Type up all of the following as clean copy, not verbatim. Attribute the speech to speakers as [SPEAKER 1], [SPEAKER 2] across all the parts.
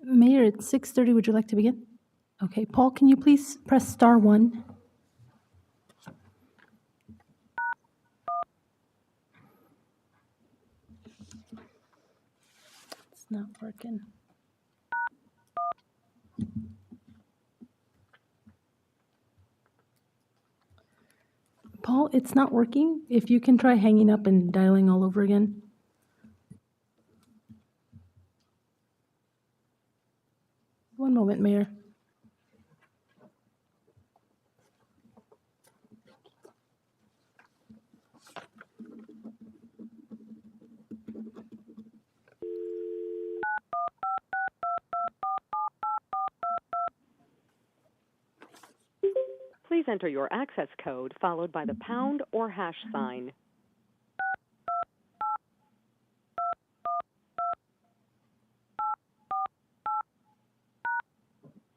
[SPEAKER 1] Mayor, it's 6:30. Would you like to begin? Okay, Paul, can you please press star one? It's not working. Paul, it's not working. If you can try hanging up and dialing all over again. One moment, Mayor.
[SPEAKER 2] Please enter your access code followed by the pound or hash sign.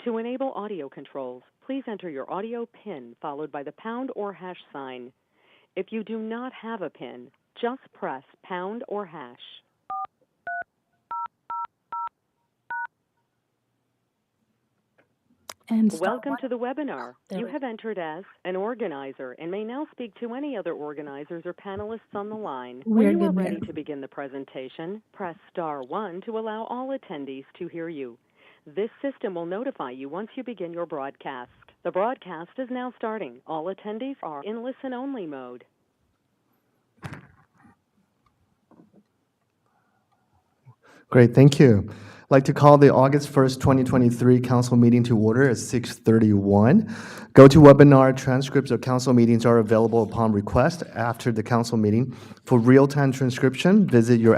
[SPEAKER 2] To enable audio controls, please enter your audio PIN followed by the pound or hash sign. If you do not have a PIN, just press pound or hash.
[SPEAKER 1] And
[SPEAKER 2] Welcome to the webinar.
[SPEAKER 1] There
[SPEAKER 2] You
[SPEAKER 1] we
[SPEAKER 2] have entered as an organizer and may now speak to any other organizers or panelists on the line.
[SPEAKER 1] We're
[SPEAKER 2] When you are
[SPEAKER 1] good,
[SPEAKER 2] ready
[SPEAKER 1] Mayor.
[SPEAKER 2] to begin the presentation, press star 1 to allow all attendees to hear you. This system will notify you once you begin your broadcast. The broadcast is now starting. All attendees are in listen-only mode.
[SPEAKER 3] Great, thank you. I'd like to call the August 1st, 2023 council meeting to order at 6:31. GoToWebinar transcripts of council meetings are available upon request after the council meeting. For real-time transcription, visit your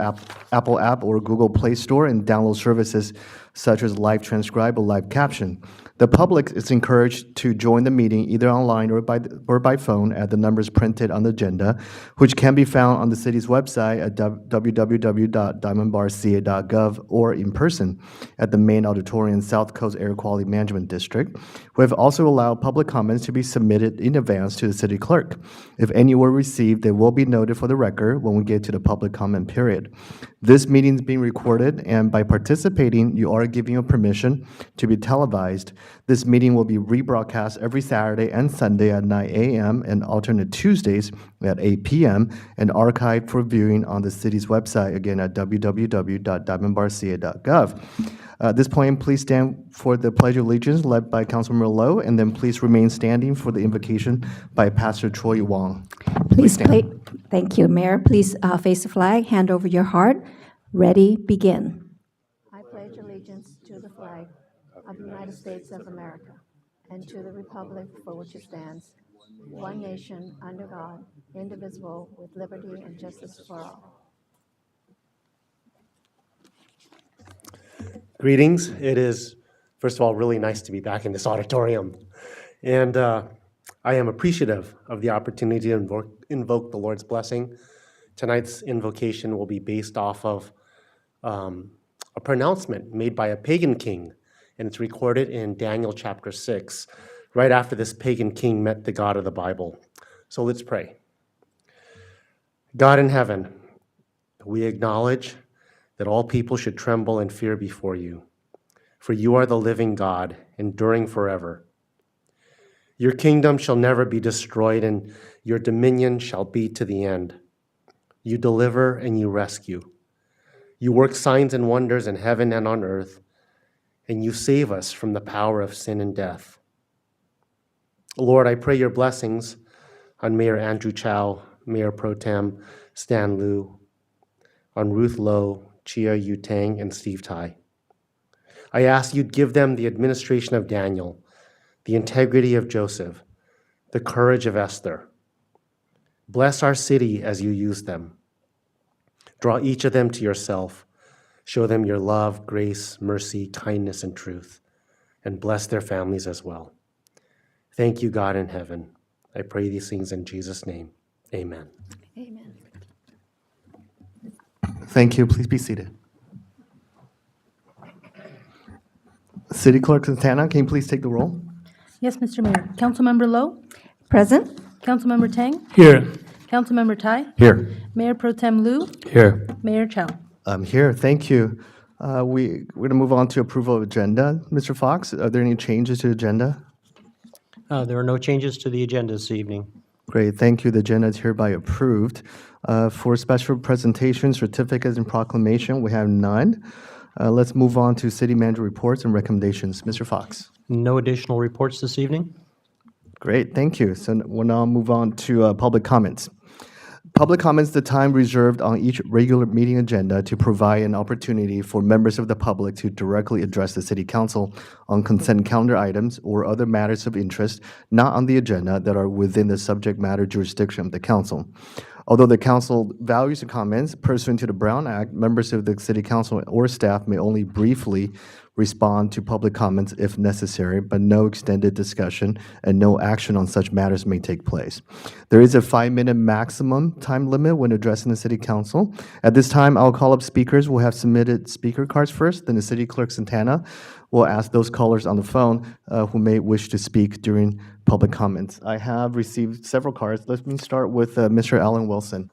[SPEAKER 3] Apple app or Google Play Store and download services such as Live Transcribe or Live Caption. The public is encouraged to join the meeting either online or by phone at the numbers printed on the agenda, which can be found on the city's website at www.diamondbarca.gov or in person at the main auditorium, South Coast Air Quality Management District. We have also allowed public comments to be submitted in advance to the city clerk. If any were received, they will be noted for the record when we get to the public comment period. This meeting is being recorded, and by participating, you are giving your permission to be televised. This meeting will be rebroadcast every Saturday and Sunday at 9 a.m. and alternate Tuesdays at 8 p.m. and archived for viewing on the city's website, again at www.diamondbarca.gov. At this point, please stand for the Pledge of Allegiance led by Councilmember Lowe, and then please remain standing for the invocation by Pastor Troy Wong.
[SPEAKER 4] Please thank you, Mayor. Please face the flag, hand over your heart. Ready, begin. I pledge allegiance to the flag of the United States of America and to the republic for which it stands, one nation, under God, indivisible, with liberty and justice for all.
[SPEAKER 5] Greetings. It is, first of all, really nice to be back in this auditorium. And I am appreciative of the opportunity to invoke the Lord's blessing. Tonight's invocation will be based off of a pronouncement made by a pagan king, and it's recorded in Daniel chapter 6, right after this pagan king met the God of the Bible. So let's pray. God in heaven, we acknowledge that all people should tremble and fear before you, for you are the living God, enduring forever. Your kingdom shall never be destroyed, and your dominion shall be to the end. You deliver and you rescue. You work signs and wonders in heaven and on earth, and you save us from the power of sin and death. Lord, I pray your blessings on Mayor Andrew Chow, Mayor Pro Tem Stan Liu, on Ruth Lowe, Chia Yu Tang, and Steve Tai. I ask you'd give them the administration of Daniel, the integrity of Joseph, the courage of Esther. Bless our city as you use them. Draw each of them to yourself. Show them your love, grace, mercy, kindness, and truth, and bless their families as well. Thank you, God in heaven. I pray these things in Jesus' name. Amen.
[SPEAKER 4] Amen.
[SPEAKER 3] Thank you. Please be seated. City Clerk Santana, can you please take the roll?
[SPEAKER 1] Yes, Mr. Mayor. Councilmember Lowe?
[SPEAKER 4] Present?
[SPEAKER 1] Councilmember Tang?
[SPEAKER 6] Here.
[SPEAKER 1] Councilmember Tai?
[SPEAKER 6] Here.
[SPEAKER 1] Mayor Pro Tem Liu?
[SPEAKER 6] Here.
[SPEAKER 1] Mayor Chow?
[SPEAKER 3] I'm here. Thank you. We're going to move on to approval of agenda. Mr. Fox, are there any changes to the agenda?
[SPEAKER 6] There are no changes to the agenda this evening.
[SPEAKER 3] Great, thank you. The agenda is hereby approved. For special presentations, certificates, and proclamation, we have none. Let's move on to city manager reports and recommendations. Mr. Fox.
[SPEAKER 6] No additional reports this evening.
[SPEAKER 3] Great, thank you. So we'll now move on to public comments. Public comments, the time reserved on each regular meeting agenda to provide an opportunity for members of the public to directly address the city council on consent calendar items or other matters of interest not on the agenda that are within the subject matter jurisdiction of the council. Although the council values the comments pursuant to the Brown Act, members of the city council or staff may only briefly respond to public comments if necessary, but no extended discussion and no action on such matters may take place. There is a 5-minute maximum time limit when addressing the city council. At this time, I'll call up speakers who have submitted speaker cards first, then the city clerk Santana will ask those callers on the phone who may wish to speak during public comments. I have received several cards. Let me start with Mr. Alan Wilson.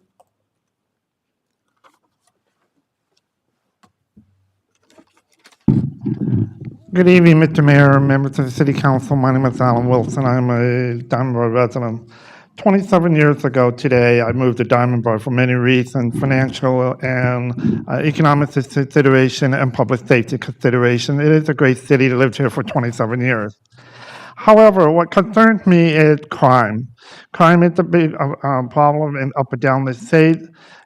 [SPEAKER 7] Good evening, Mr. Mayor, members of the City Council. My name is Alan Wilson. I'm a Diamond Bar resident. 27 years ago today, I moved to Diamond Bar for many reasons, financial and economic consideration and public safety consideration. It is a great city to live here for 27 years. However, what concerns me is crime. Crime is a big problem up and down the state.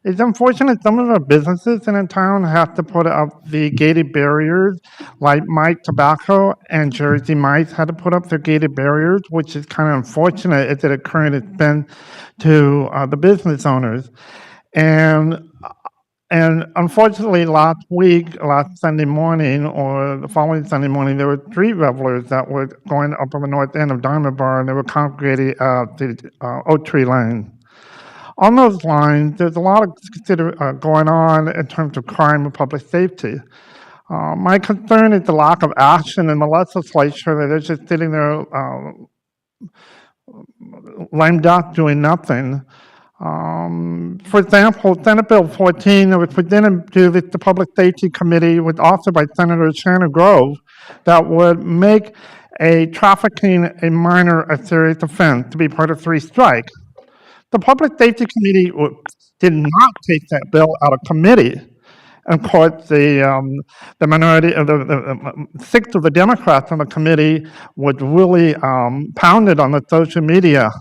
[SPEAKER 7] It's unfortunate some of our businesses in the town have to put up the gated barriers, like Mike Tobacco and Jersey Mike's had to put up their gated barriers, which is kind of unfortunate as it occurred it's been to the business owners. And unfortunately, last Sunday morning, or the following Sunday morning, there were 3 revelers that were going up on the north end of Diamond Bar, and they were congregating at the Oak Tree Lane. On those lines, there's a lot of going on in terms of crime and public safety. My concern is the lack of action in the legislature, that they're just sitting there lame duck doing nothing. For example, Senate Bill 14 that was presented to the Public Safety Committee was authored by Senator Shannon Grove that would make trafficking a minor a serious offense to be part of 3 strikes. The Public Safety Committee did not take that bill out of committee. Of course, the minority of the 6 of the Democrats on the committee would really pound it on the social media.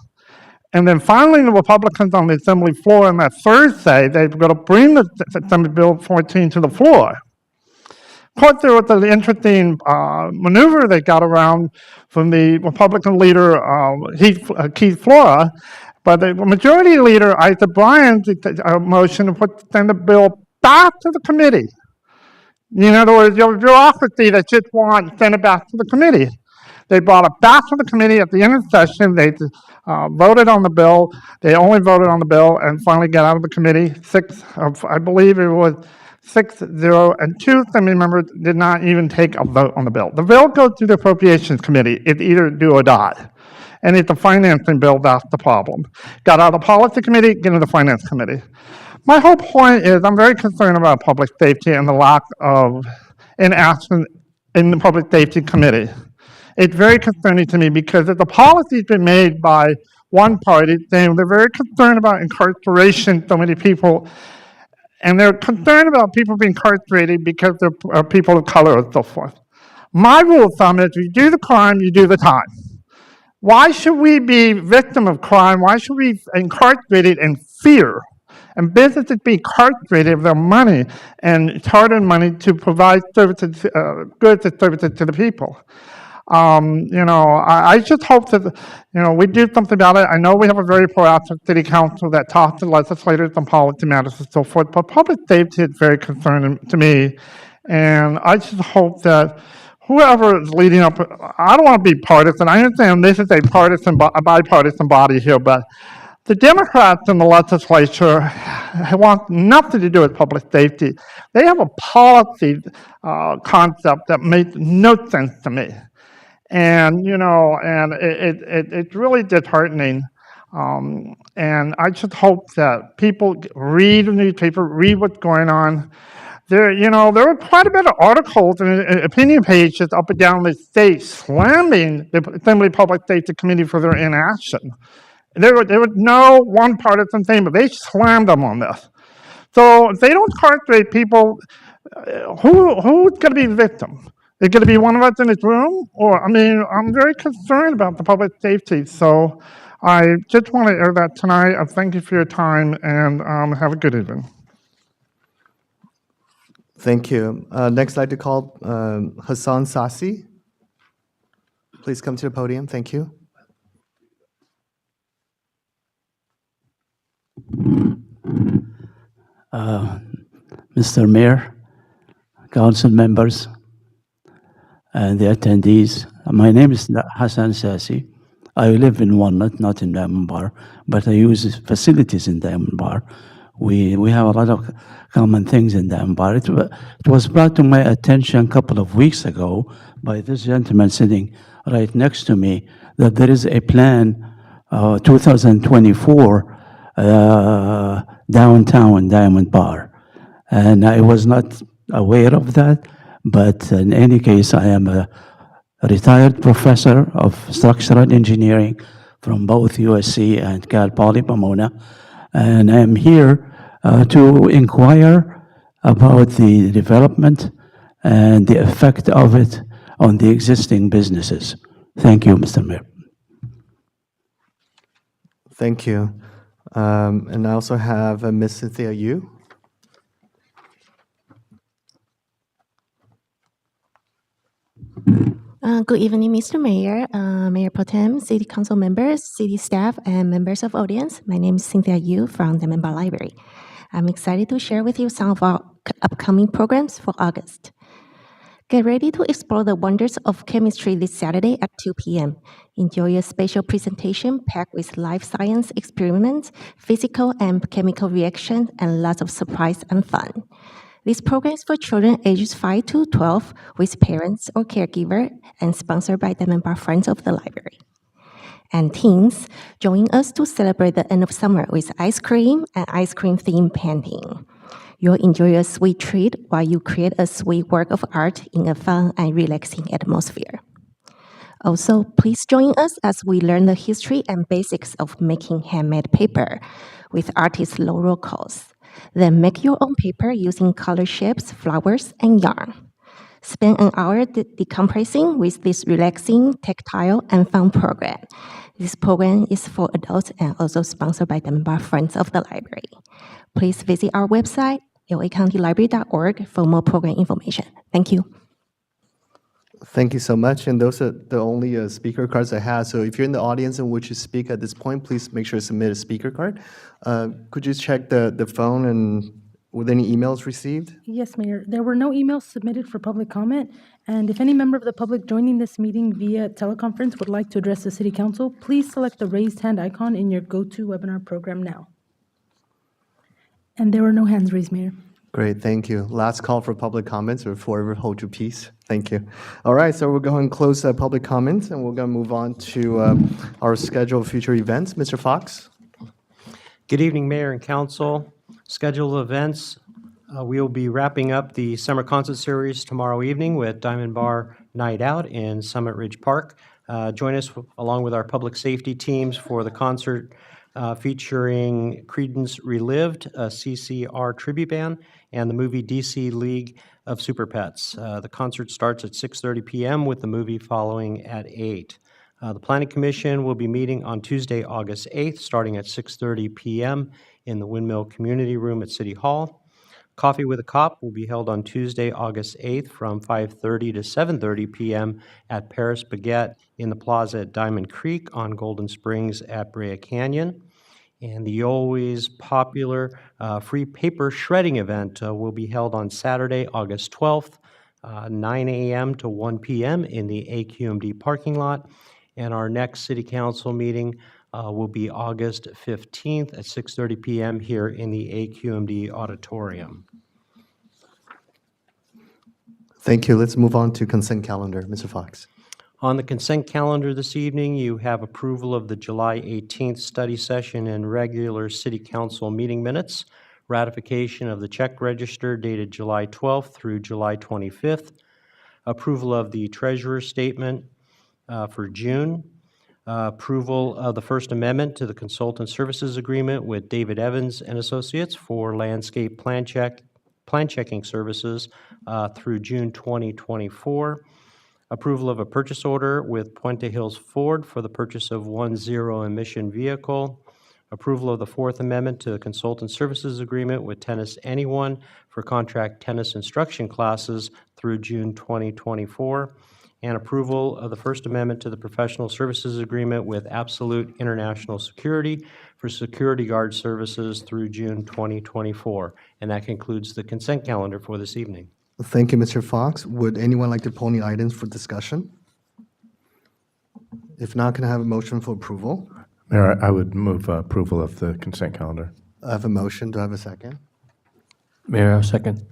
[SPEAKER 7] And then finally, the Republicans on the Assembly floor on that Thursday, they were going to bring the Senate Bill 14 to the floor. Of course, there was an interesting maneuver they got around from the Republican leader, Keith Flora, but the majority leader, Isaac Bryan's motion to put the Senate bill back to the committee. In other words, you have a bureaucracy that just wants to send it back to the committee. They brought it back to the committee at the end of the session. They voted on the bill. They only voted on the bill and finally got out of the committee. 6-0, and 2 Assembly members did not even take a vote on the bill. The bill goes to the Appropriations Committee. It's either do or die. And it's a financing bill, that's the problem. Got out of the Policy Committee, get into the Finance Committee. My whole point is I'm very concerned about public safety and the lack of inaction in the Public Safety Committee. It's very concerning to me because if the policy's been made by one party, saying they're very concerned about incarceration, so many people, and they're concerned about people being incarcerated because they're people of color and so forth. My rule of thumb is you do the crime, you do the time. Why should we be victim of crime? Why should we be incarcerated in fear? And businesses be incarcerated of their money and it's hard-earned money to provide services, goods and services to the people. I just hope that, we do something about it. I know we have a very proactive city council that talks to legislators on policy matters and so forth, but public safety is very concerning to me. And I just hope that whoever is leading up, I don't want to be partisan. I understand this is a bipartisan body here, but the Democrats in the legislature want nothing to do with public safety. They have a policy concept that makes no sense to me. And, it's really disheartening. And I just hope that people read the newspaper, read what's going on. there were quite a bit of articles and opinion pages up and down the state slamming the Assembly Public Safety Committee for their inaction. There was no one partisan thing, but they slammed them on this. So if they don't incarcerate people, who's going to be the victim? Is it going to be one of us in this room? Or, I'm very concerned about the public safety. So I just want to air that tonight. I thank you for your time and have a good evening.
[SPEAKER 3] Thank you. Next, I'd like to call Hassan Sassi. Please come to the podium. Thank you.
[SPEAKER 8] Mr. Mayor, council members, and the attendees. My name is Hassan Sassi. I live in Walnut, not in Diamond Bar, but I use facilities in Diamond Bar. We have a lot of common things in Diamond Bar. It was brought to my attention a couple of weeks ago by this gentleman sitting right next to me that there is a plan, 2024, downtown Diamond Bar. And I was not aware of that, but in any case, I am a retired professor of structural engineering from both USC and Cal Poly Pomona, and I am here to inquire about the development and the effect of it on the existing businesses. Thank you, Mr. Mayor.
[SPEAKER 3] Thank you. And I also have Ms. Cynthia Yu.
[SPEAKER 9] Good evening, Mr. Mayor, Mayor Pro Tem, City Council members, city staff, and members of audience. My name is Cynthia Yu from Diamond Bar Library. I'm excited to share with you some of our upcoming programs for August. Get ready to explore the wonders of chemistry this Saturday at 2 p.m. Enjoy a special presentation packed with life science experiments, physical and chemical reactions, and lots of surprise and fun. This program is for children ages 5 to 12 with parents or caregiver and sponsored by Diamond Bar Friends of the Library. And teens, join us to celebrate the end of summer with ice cream and ice cream themed painting. You'll enjoy a sweet treat while you create a sweet work of art in a fun and relaxing atmosphere. Also, please join us as we learn the history and basics of making handmade paper with artist Laurel Coles. Then make your own paper using color shapes, flowers, and yarn. Spend an hour decompressing with this relaxing, tactile, and fun program. This program is for adults and also sponsored by Diamond Bar Friends of the Library. Please visit our website, lacountylibrary.org, for more program information. Thank you.
[SPEAKER 3] Thank you so much. And those are the only speaker cards I have. So if you're in the audience and wish to speak at this point, please make sure to submit a speaker card. Could you check the phone and with any emails received?
[SPEAKER 1] Yes, Mayor. There were no emails submitted for public comment, and if any member of the public joining this meeting via teleconference would like to address the City Council, please select the raised hand icon in your GoToWebinar program now. And there were no hands raised, Mayor.
[SPEAKER 3] Great, thank you. Last call for public comments, or forever hold your peace. Thank you. All right, so we're going to close public comments, and we're going to move on to our scheduled future events. Mr. Fox?
[SPEAKER 6] Good evening, Mayor and Council. Scheduled events, we will be wrapping up the summer concert series tomorrow evening with Diamond Bar Night Out in Summit Ridge Park. Join us along with our public safety teams for the concert featuring Creedence Relived, a CCR tribute band, and the movie DC League of Super Pets. The concert starts at 6:30 p.m. with the movie following at 8. The Planning Commission will be meeting on Tuesday, August 8th, starting at 6:30 p.m. in the Windmill Community Room at City Hall. Coffee with a Cop will be held on Tuesday, August 8th from 5:30 to 7:30 p.m. at Paris Baguette in the Plaza at Diamond Creek on Golden Springs at Brea Canyon. And the always popular free paper shredding event will be held on Saturday, August 12th, 9 a.m. to 1 p.m. in the AQMD parking lot. And our next City Council meeting will be August 15th at 6:30 p.m. here in the AQMD auditorium.
[SPEAKER 3] Thank you. Let's move on to consent calendar. Mr. Fox.
[SPEAKER 6] On the consent calendar this evening, you have approval of the July 18th study session and regular City Council meeting minutes. ratification of the check register dated July 12th through July 25th, approval of the treasurer's statement for June, approval of the First Amendment to the consultant services agreement with David Evans and Associates for landscape plan checking services through June 2024, approval of a purchase order with Puente Hills Ford for the purchase of one zero-emission vehicle, approval of the Fourth Amendment to the consultant services agreement with Tennis Anyone for contract tennis instruction classes through June 2024, and approval of the First Amendment to the professional services agreement with Absolute International Security for security guard services through June 2024. And that concludes the consent calendar for this evening.
[SPEAKER 3] Thank you, Mr. Fox. Would anyone like to pull any items for discussion? If not, can I have a motion for approval?
[SPEAKER 10] Mayor, I would move approval of the consent calendar.
[SPEAKER 3] I have a motion. Do I have a second?
[SPEAKER 8] Mayor, I'll second.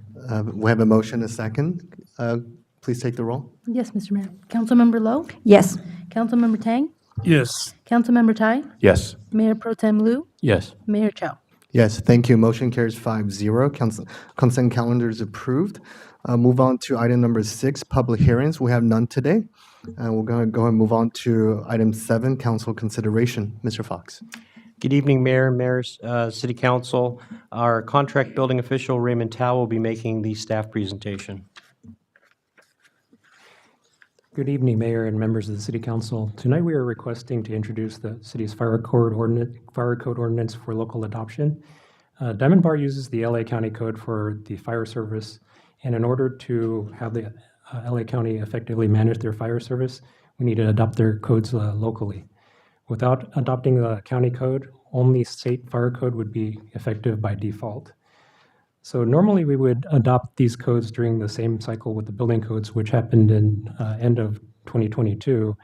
[SPEAKER 3] We have a motion, a second. Please take the roll.
[SPEAKER 1] Yes, Mr. Mayor. Councilmember Lowe?
[SPEAKER 4] Yes.
[SPEAKER 1] Councilmember Tang?
[SPEAKER 10] Yes.
[SPEAKER 1] Councilmember Tai?
[SPEAKER 10] Yes.
[SPEAKER 1] Mayor Pro Tem Lu?
[SPEAKER 8] Yes.
[SPEAKER 1] Mayor Chow?
[SPEAKER 3] Yes, thank you. Motion carries 5-0. Consent calendar is approved. Move on to item number 6, public hearings. We have none today. We're going to go and move on to item 7, council consideration. Mr. Fox.
[SPEAKER 6] Good evening, Mayor, Mayors, City Council. Our contract building official, Raymond Tao, will be making the staff presentation.
[SPEAKER 11] Good evening, Mayor and members of the City Council. Tonight we are requesting to introduce the city's fire code ordinance for local adoption. Diamond Bar uses the LA County Code for the fire service, and in order to have the LA County effectively manage their fire service, we need to adopt their codes locally. Without adopting the county code, only state fire code would be effective by default. So normally we would adopt these codes during the same cycle with the building codes, which happened in end of 2022,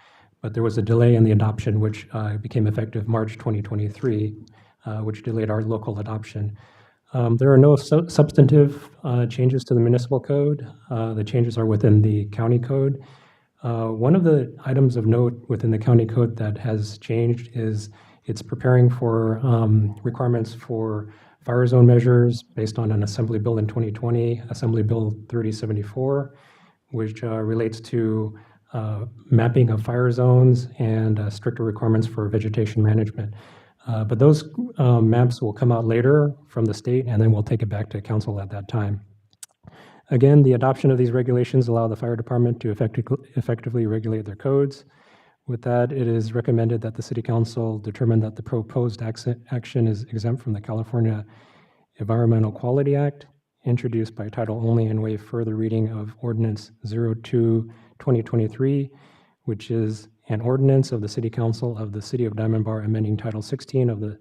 [SPEAKER 11] but there was a delay in the adoption, which became effective March 2023, which delayed our local adoption. There are no substantive changes to the municipal code. The changes are within the county code. One of the items of note within the county code that has changed is it's preparing for requirements for fire zone measures based on an Assembly Bill in 2020, Assembly Bill 3074, which relates to mapping of fire zones and stricter requirements for vegetation management. But those maps will come out later from the state, and then we'll take it back to council at that time. Again, the adoption of these regulations allow the fire department to effectively regulate their codes. With that, it is recommended that the City Council determine that the proposed action is exempt from the California Environmental Quality Act, introduced by title only, and waive further reading of Ordinance 02-2023, which is an ordinance of the City Council of the City of Diamond Bar amending Title 16 of the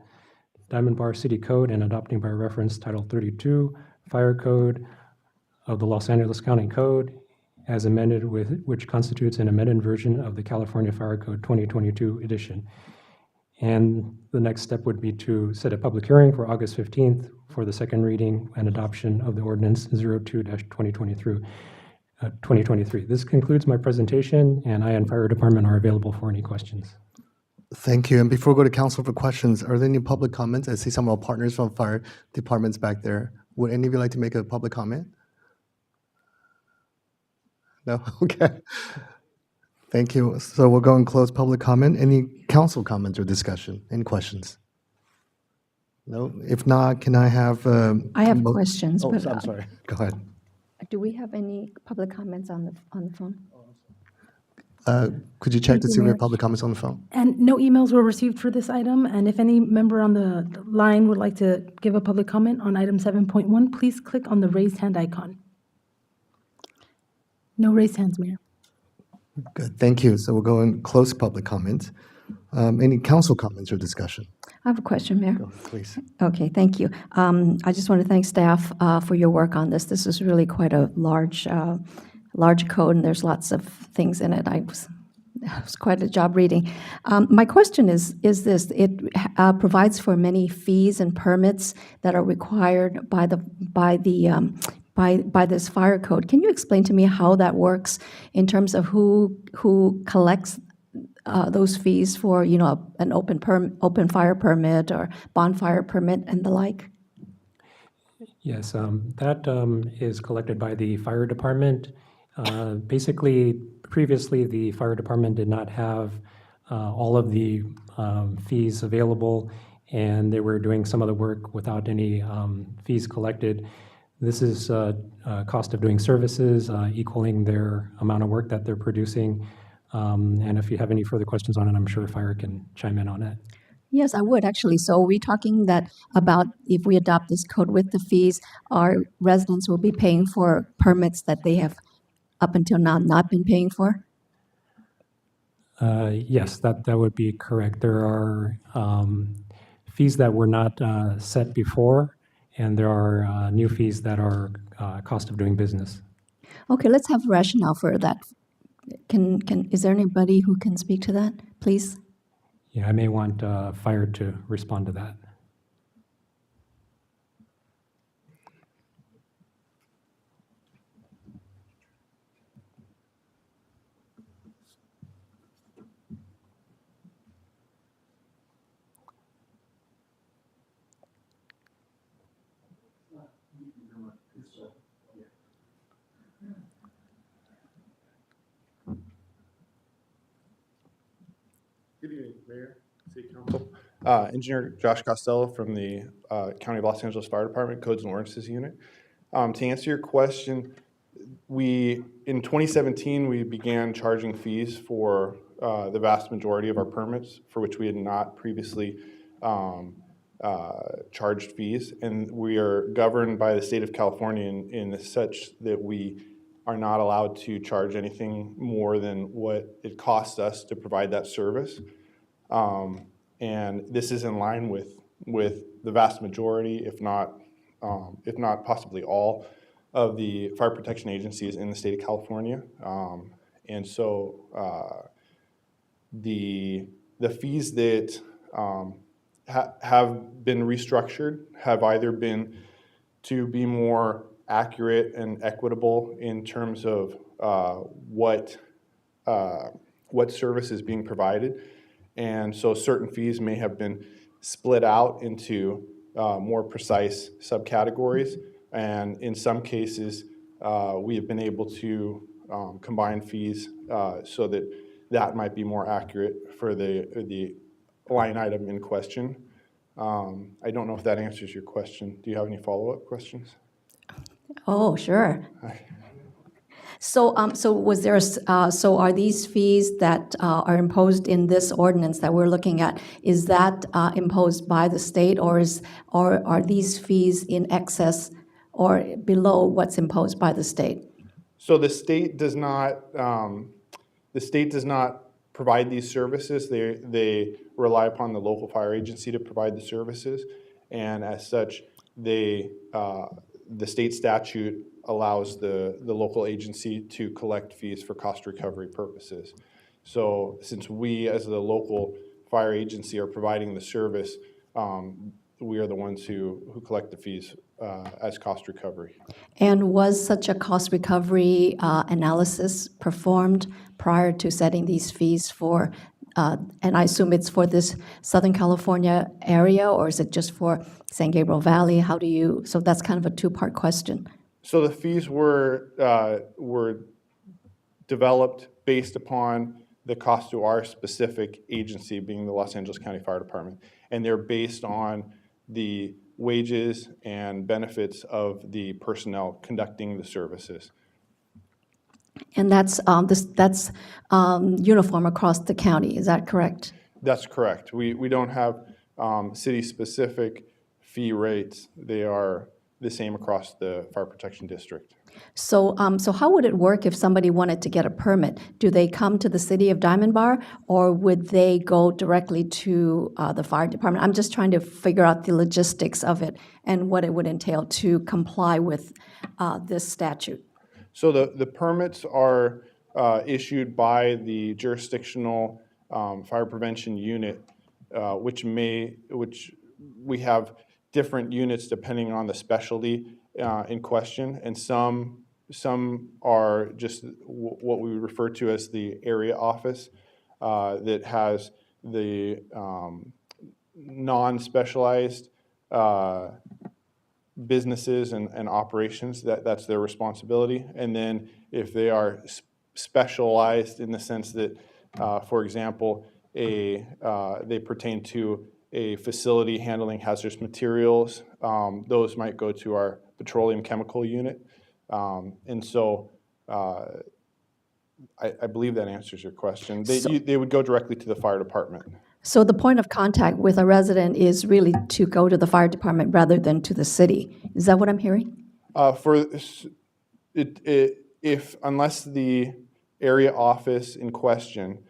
[SPEAKER 11] Diamond Bar City Code and adopting by reference Title 32 Fire Code of the Los Angeles County Code as amended, which constitutes an amended version of the California Fire Code 2022 edition. And the next step would be to set a public hearing for August 15th for the second reading and adoption of the ordinance 02-2023. This concludes my presentation, and I and Fire Department are available for any questions.
[SPEAKER 3] Thank you. And before we go to council for questions, are there any public comments? I see some of our partners from fire departments back there. Would any of you like to make a public comment? No? Okay. Thank you. So we'll go and close public comment. Any council comments or discussion? Any questions? No? If not, can I have?
[SPEAKER 4] I have questions,
[SPEAKER 3] Oh,
[SPEAKER 4] but
[SPEAKER 3] I'm sorry. Go ahead.
[SPEAKER 4] do we have any public comments on the phone?
[SPEAKER 3] Could you check
[SPEAKER 4] Thank
[SPEAKER 3] to
[SPEAKER 4] you,
[SPEAKER 3] see if we
[SPEAKER 4] Mayor.
[SPEAKER 3] have public comments on the phone?
[SPEAKER 1] And no emails were received for this item, and if any member on the line would like to give a public comment on item 7.1, please click on the raised hand icon. No raised hands, Mayor.
[SPEAKER 3] Good, thank you. So we'll go and close public comments. Any council comments or discussion?
[SPEAKER 4] I have a question, Mayor.
[SPEAKER 3] Please.
[SPEAKER 4] Okay, thank you. I just want to thank staff for your work on this. This is really quite a large code, and there's lots of things in it. It was quite a job reading. My question is this: it provides for many fees and permits that are required by this fire code. Can you explain to me how that works in terms of who collects those fees for, an open fire permit or bonfire permit and the like?
[SPEAKER 11] Yes, that is collected by the fire department. Basically, previously, the fire department did not have all of the fees available, and they were doing some of the work without any fees collected. This is cost of doing services, equaling their amount of work that they're producing. And if you have any further questions on it, I'm sure fire can chime in on it.
[SPEAKER 4] Yes, I would actually. So we're talking that about if we adopt this code with the fees, our residents will be paying for permits that they have up until now not been paying for?
[SPEAKER 11] Yes, that would be correct. There are fees that were not set before, and there are new fees that are cost of doing business.
[SPEAKER 4] Okay, let's have rationale for that. Is there anybody who can speak to that, please?
[SPEAKER 11] Yeah, I may want fire to respond to that.
[SPEAKER 12] Good evening, Mayor, City Council. Engineer Josh Costello from the County of Los Angeles Fire Department Codes and Ordinances Unit. To answer your question, in 2017, we began charging fees for the vast majority of our permits for which we had not previously charged fees. And we are governed by the state of California in such that we are not allowed to charge anything more than what it costs us to provide that service. And this is in line with the vast majority, if not possibly all, of the fire protection agencies in the state of California. And so the fees that have been restructured have either been to be more accurate and equitable in terms of what service is being provided. And so certain fees may have been split out into more precise subcategories. And in some cases, we have been able to combine fees so that might be more accurate for the line item in question. I don't know if that answers your question. Do you have any follow-up questions?
[SPEAKER 4] Oh, sure. So, so are these fees that are imposed in this ordinance that we're looking at, is that imposed by the state, or are these fees in excess or below what's imposed by the state?
[SPEAKER 12] So the state does not provide these services. They rely upon the local fire agency to provide the services, and as such, the state statute allows the local agency to collect fees for cost recovery purposes. So since we, as the local fire agency, are providing the service, we are the ones who collect the fees as cost recovery.
[SPEAKER 4] And was such a cost recovery analysis performed prior to setting these fees for, and I assume it's for this Southern California area, or is it just for San Gabriel Valley? So that's kind of a two-part question.
[SPEAKER 12] So the fees were developed based upon the cost to our specific agency, being the Los Angeles County Fire Department, and they're based on the wages and benefits of the personnel conducting the services.
[SPEAKER 4] And that's uniform across the county, is that correct?
[SPEAKER 12] That's correct. We don't have city-specific fee rates. They are the same across the fire protection district.
[SPEAKER 4] So, so how would it work if somebody wanted to get a permit? Do they come to the city of Diamond Bar, or would they go directly to the fire department? I'm just trying to figure out the logistics of it and what it would entail to comply with this statute.
[SPEAKER 12] So the permits are issued by the jurisdictional fire prevention unit, which we have different units depending on the specialty in question, and some are just what we refer to as the area office that has the non-specialized businesses and operations, that's their responsibility. And then if they are specialized in the sense that, for example, they pertain to a facility handling hazardous materials, those might go to our petroleum chemical unit. And so I believe that answers your question. They would go directly to the fire department.
[SPEAKER 4] So the point of contact with a resident is really to go to the fire department rather than to the city. Is that what I'm hearing?
[SPEAKER 12] Unless the area office in question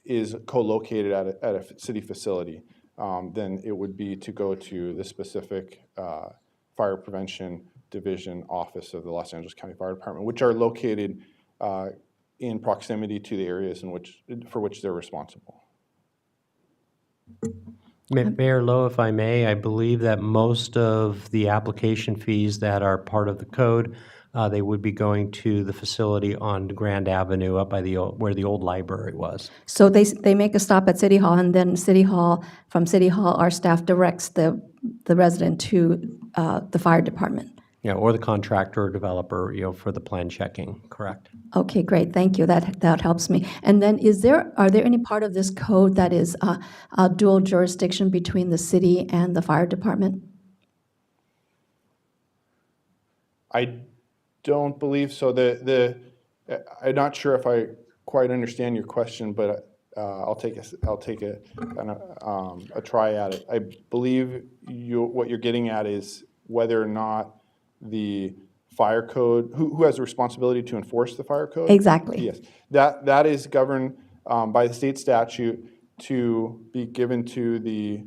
[SPEAKER 12] is co-located at a city facility, then it would be to go to the specific fire prevention division office of the Los Angeles County Fire Department, which are located in proximity to the areas for which they're responsible.
[SPEAKER 6] Mayor Lowe, if I may, I believe that most of the application fees that are part of the code, they would be going to the facility on Grand Avenue up by where the old library was.
[SPEAKER 4] So they make a stop at City Hall, and then from City Hall, our staff directs the resident to the fire department.
[SPEAKER 6] Yeah, or the contractor or developer, for the plan checking, correct?
[SPEAKER 4] Okay, great, thank you, that helps me. And then are there any part of this code that is a dual jurisdiction between the city and the fire department?
[SPEAKER 12] I don't believe so. I'm not sure if I quite understand your question, but I'll take a try at it. I believe what you're getting at is whether or not the fire code, who has the responsibility to enforce the fire code?
[SPEAKER 4] Exactly.
[SPEAKER 12] Yes, that is governed by the state statute to be given to the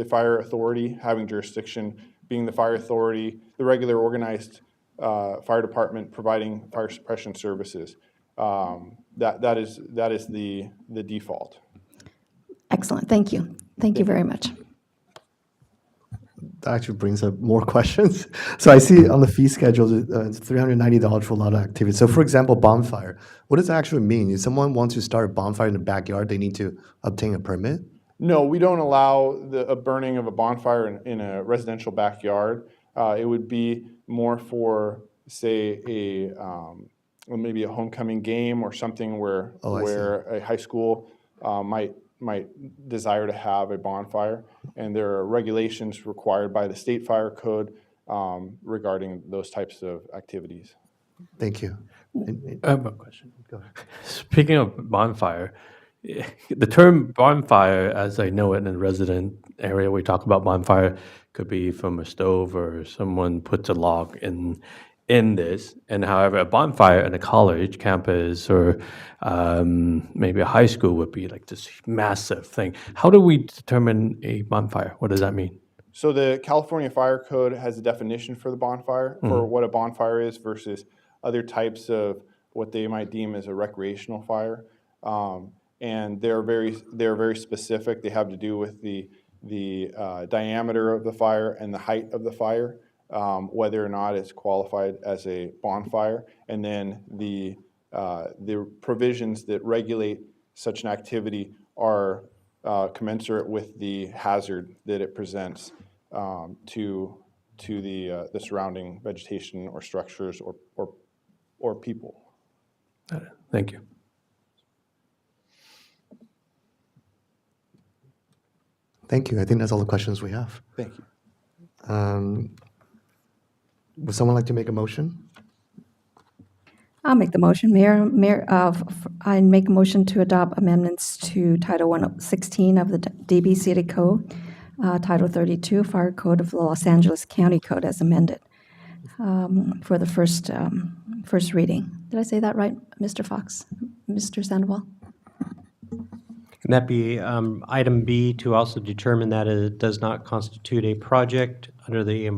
[SPEAKER 12] fire authority having jurisdiction, being the fire authority, the regular organized fire department providing fire suppression services. That is the default.
[SPEAKER 4] Excellent, thank you. Thank you very much.
[SPEAKER 3] That actually brings up more questions. So I see on the fee schedule, it's $390 for a lot of activities. So for example, bonfire, what does that actually mean? If someone wants to start a bonfire in the backyard, they need to obtain a permit?
[SPEAKER 12] No, we don't allow a burning of a bonfire in a residential backyard. It would be more for, say, maybe a homecoming game or something where a high school might desire to have a bonfire, and there are regulations required by the state fire code regarding those types of activities.
[SPEAKER 3] Thank you.
[SPEAKER 10] I have a question. Go ahead. Speaking of bonfire, the term bonfire, as I know it in the resident area, we talk about bonfire, could be from a stove or someone puts a log in this. And however, a bonfire in a college campus or maybe a high school would be like this massive thing. How do we determine a bonfire? What does that mean?
[SPEAKER 12] So the California Fire Code has a definition for the bonfire, for what a bonfire is versus other types of what they might deem as a recreational fire. And they're very specific. They have to do with the diameter of the fire and the height of the fire, whether or not it's qualified as a bonfire, and then the provisions that regulate such an activity are commensurate with the hazard that it presents to the surrounding vegetation or structures or people.
[SPEAKER 10] Thank you.
[SPEAKER 3] Thank you. I think that's all the questions we have.
[SPEAKER 12] Thank you.
[SPEAKER 3] Would someone like to make a motion?
[SPEAKER 4] I'll make the motion, Mayor. I make a motion to adopt amendments to Title 116 of the DB City Code, Title 32 Fire Code of the Los Angeles County Code as amended for the first reading. Did I say that right, Mr. Fox? Mr. Sandoval?
[SPEAKER 6] Can that be item B, to also determine that it does not constitute a project under the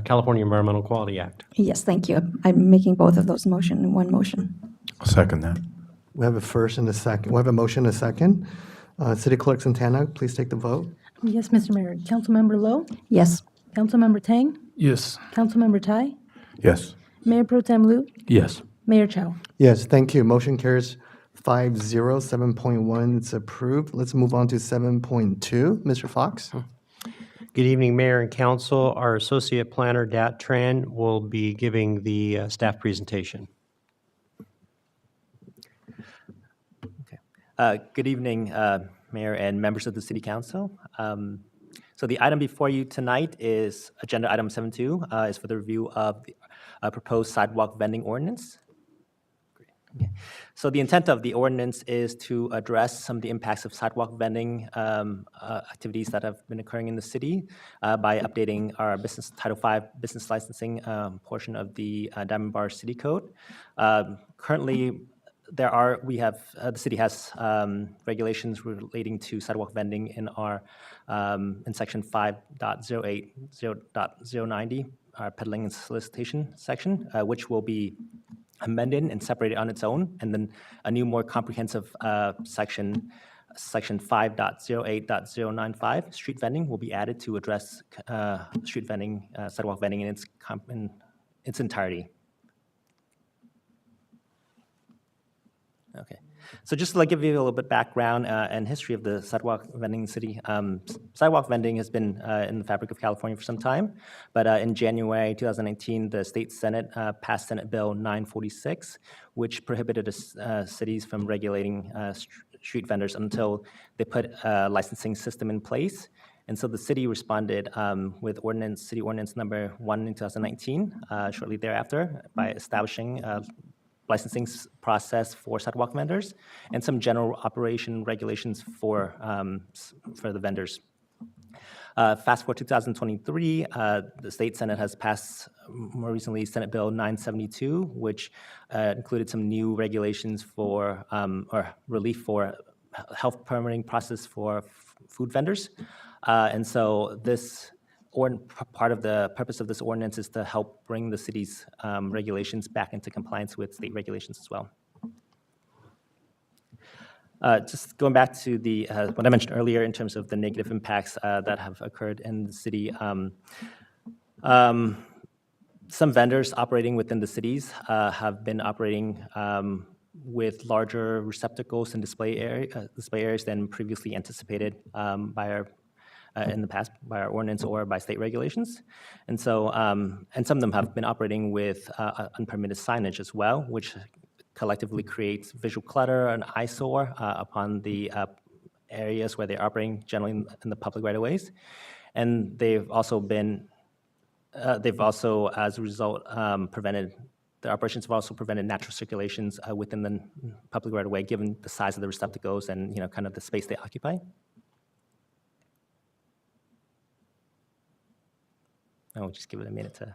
[SPEAKER 6] California Environmental Quality Act?
[SPEAKER 4] Yes, thank you. I'm making both of those motion in one motion.
[SPEAKER 10] I'll second that.
[SPEAKER 3] We have a first and a second. We have a motion and a second. City Clerk Santana, please take the vote.
[SPEAKER 1] Yes, Mr. Mayor. Councilmember Lowe?
[SPEAKER 4] Yes.
[SPEAKER 1] Councilmember Tang?
[SPEAKER 10] Yes.
[SPEAKER 1] Councilmember Tai?
[SPEAKER 10] Yes.
[SPEAKER 1] Mayor Pro Tem Liu?
[SPEAKER 10] Yes.
[SPEAKER 1] Mayor Chow?
[SPEAKER 3] Yes, thank you. Motion carries 5-0. 7.1 is approved. Let's move on to 7.2. Mr. Fox?
[SPEAKER 6] Good evening, Mayor and Council. Our Associate Planner, Dat Tran, will be giving the staff presentation.
[SPEAKER 13] Good evening, Mayor and members of the City Council. So the item before you tonight is Agenda Item 7.2, is for the review of the proposed sidewalk vending ordinance. Okay. So the intent of the ordinance is to address some of the impacts of sidewalk vending activities that have been occurring in the city by updating our Title V business licensing portion of the Diamond Bar City Code. Currently, the city has regulations relating to sidewalk vending in section 5.08.090, our peddling and solicitation section, which will be amended and separated on its own, and then a new, more comprehensive section 5.08.095, street vending, will be added to address street vending, sidewalk vending in its entirety. Okay, so just to give you a little bit background and history of the sidewalk vending in the city. Sidewalk vending has been in the fabric of California for some time, but in January 2019, the state Senate passed Senate Bill 946, which prohibited cities from regulating street vendors until they put a licensing system in place. And so the city responded with City Ordinance Number 1 in 2019, shortly thereafter, by establishing licensing process for sidewalk vendors and some general operation regulations for the vendors. Fast forward 2023, the state Senate has passed more recently Senate Bill 972, which included some new regulations for or relief for health permitting process for food vendors. And so this part of the purpose of this ordinance is to help bring the city's regulations back into compliance with state regulations as well. Just going back to what I mentioned earlier in terms of the negative impacts that have occurred in the city. Some vendors operating within the cities have been operating with larger receptacles and display areas than previously anticipated in the past by our ordinance or by state regulations. And so, and some of them have been operating with unpermitted signage as well, which collectively creates visual clutter and eyesore upon the areas where they're operating, generally in the public right-of-ways. And they've also, as a result, their operations have also prevented natural circulations within the public right-of-way, given the size of the receptacles and kind of the space they occupy. I'll just give it a minute to.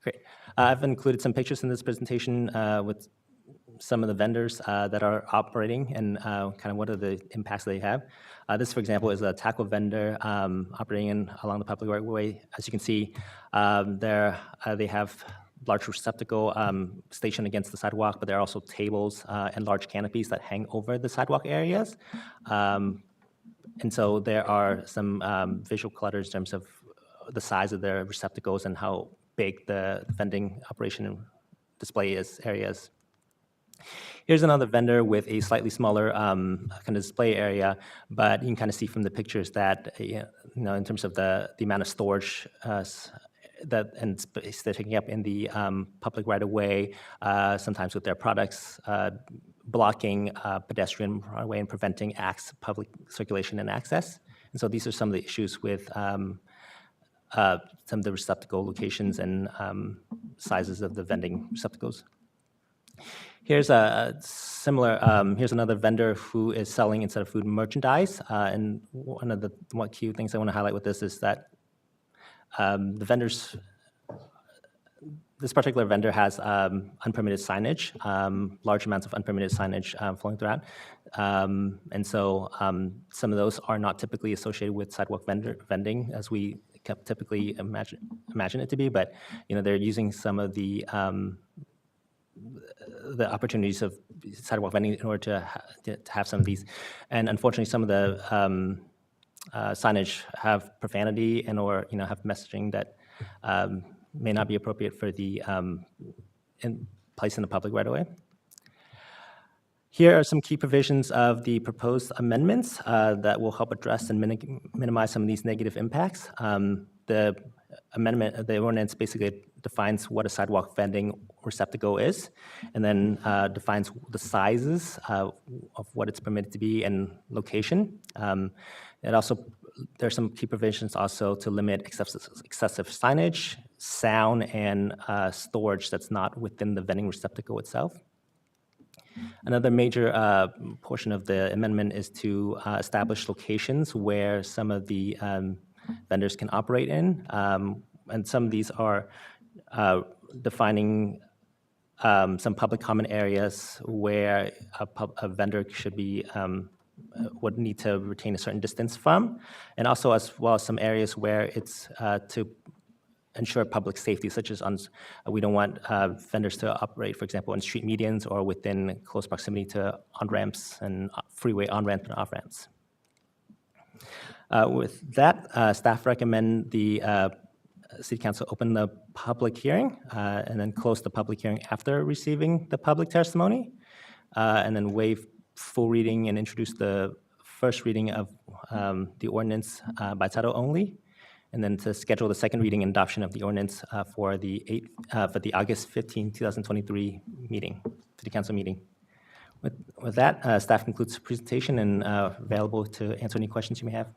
[SPEAKER 13] Great. I've included some pictures in this presentation with some of the vendors that are operating and kind of what are the impacts they have. This, for example, is a taco vendor operating along the public right-of-way. As you can see, they have large receptacle stationed against the sidewalk, but there are also tables and large canopies that hang over the sidewalk areas. And so there are some visual clutters in terms of the size of their receptacles and how big the vending operation and display areas. Here's another vendor with a slightly smaller kind of display area, but you can kind of see from the pictures that in terms of the amount of storage and space they're taking up in the public right-of-way, sometimes with their products blocking pedestrian right-of-way and preventing public circulation and access. And so these are some of the issues with some of the receptacle locations and sizes of the vending receptacles. Here's a similar, here's another vendor who is selling instead of food merchandise. And one of the key things I want to highlight with this is that the vendors, this particular vendor has unpermitted signage, large amounts of unpermitted signage flowing throughout. And so some of those are not typically associated with sidewalk vending as we typically imagine it to be, but they're using some of the opportunities of sidewalk vending in order to have some of these. And unfortunately, some of the signage have profanity and or have messaging that may not be appropriate for the place in the public right away. Here are some key provisions of the proposed amendments that will help address and minimize some of these negative impacts. The amendment, the ordinance basically defines what a sidewalk vending receptacle is, and then defines the sizes of what it's permitted to be and location. It also, there's some key provisions also to limit excessive signage, sound, and storage that's not within the vending receptacle itself. Another major portion of the amendment is to establish locations where some of the vendors can operate in. And some of these are defining some public common areas where a vendor should be, would need to retain a certain distance from, and also as well as some areas where it's to ensure public safety, such as we don't want vendors to operate, for example, in street medians or within close proximity to on-ramps and freeway on-ramps and off-ramps. With that, staff recommend the City Council open the public hearing and then close the public hearing after receiving the public testimony, and then waive full reading and introduce the first reading of the ordinance by title only, and then to schedule the second reading and adoption of the ordinance for the August 15, 2023 meeting, City Council meeting. With that, staff concludes the presentation and available to answer any questions you may have.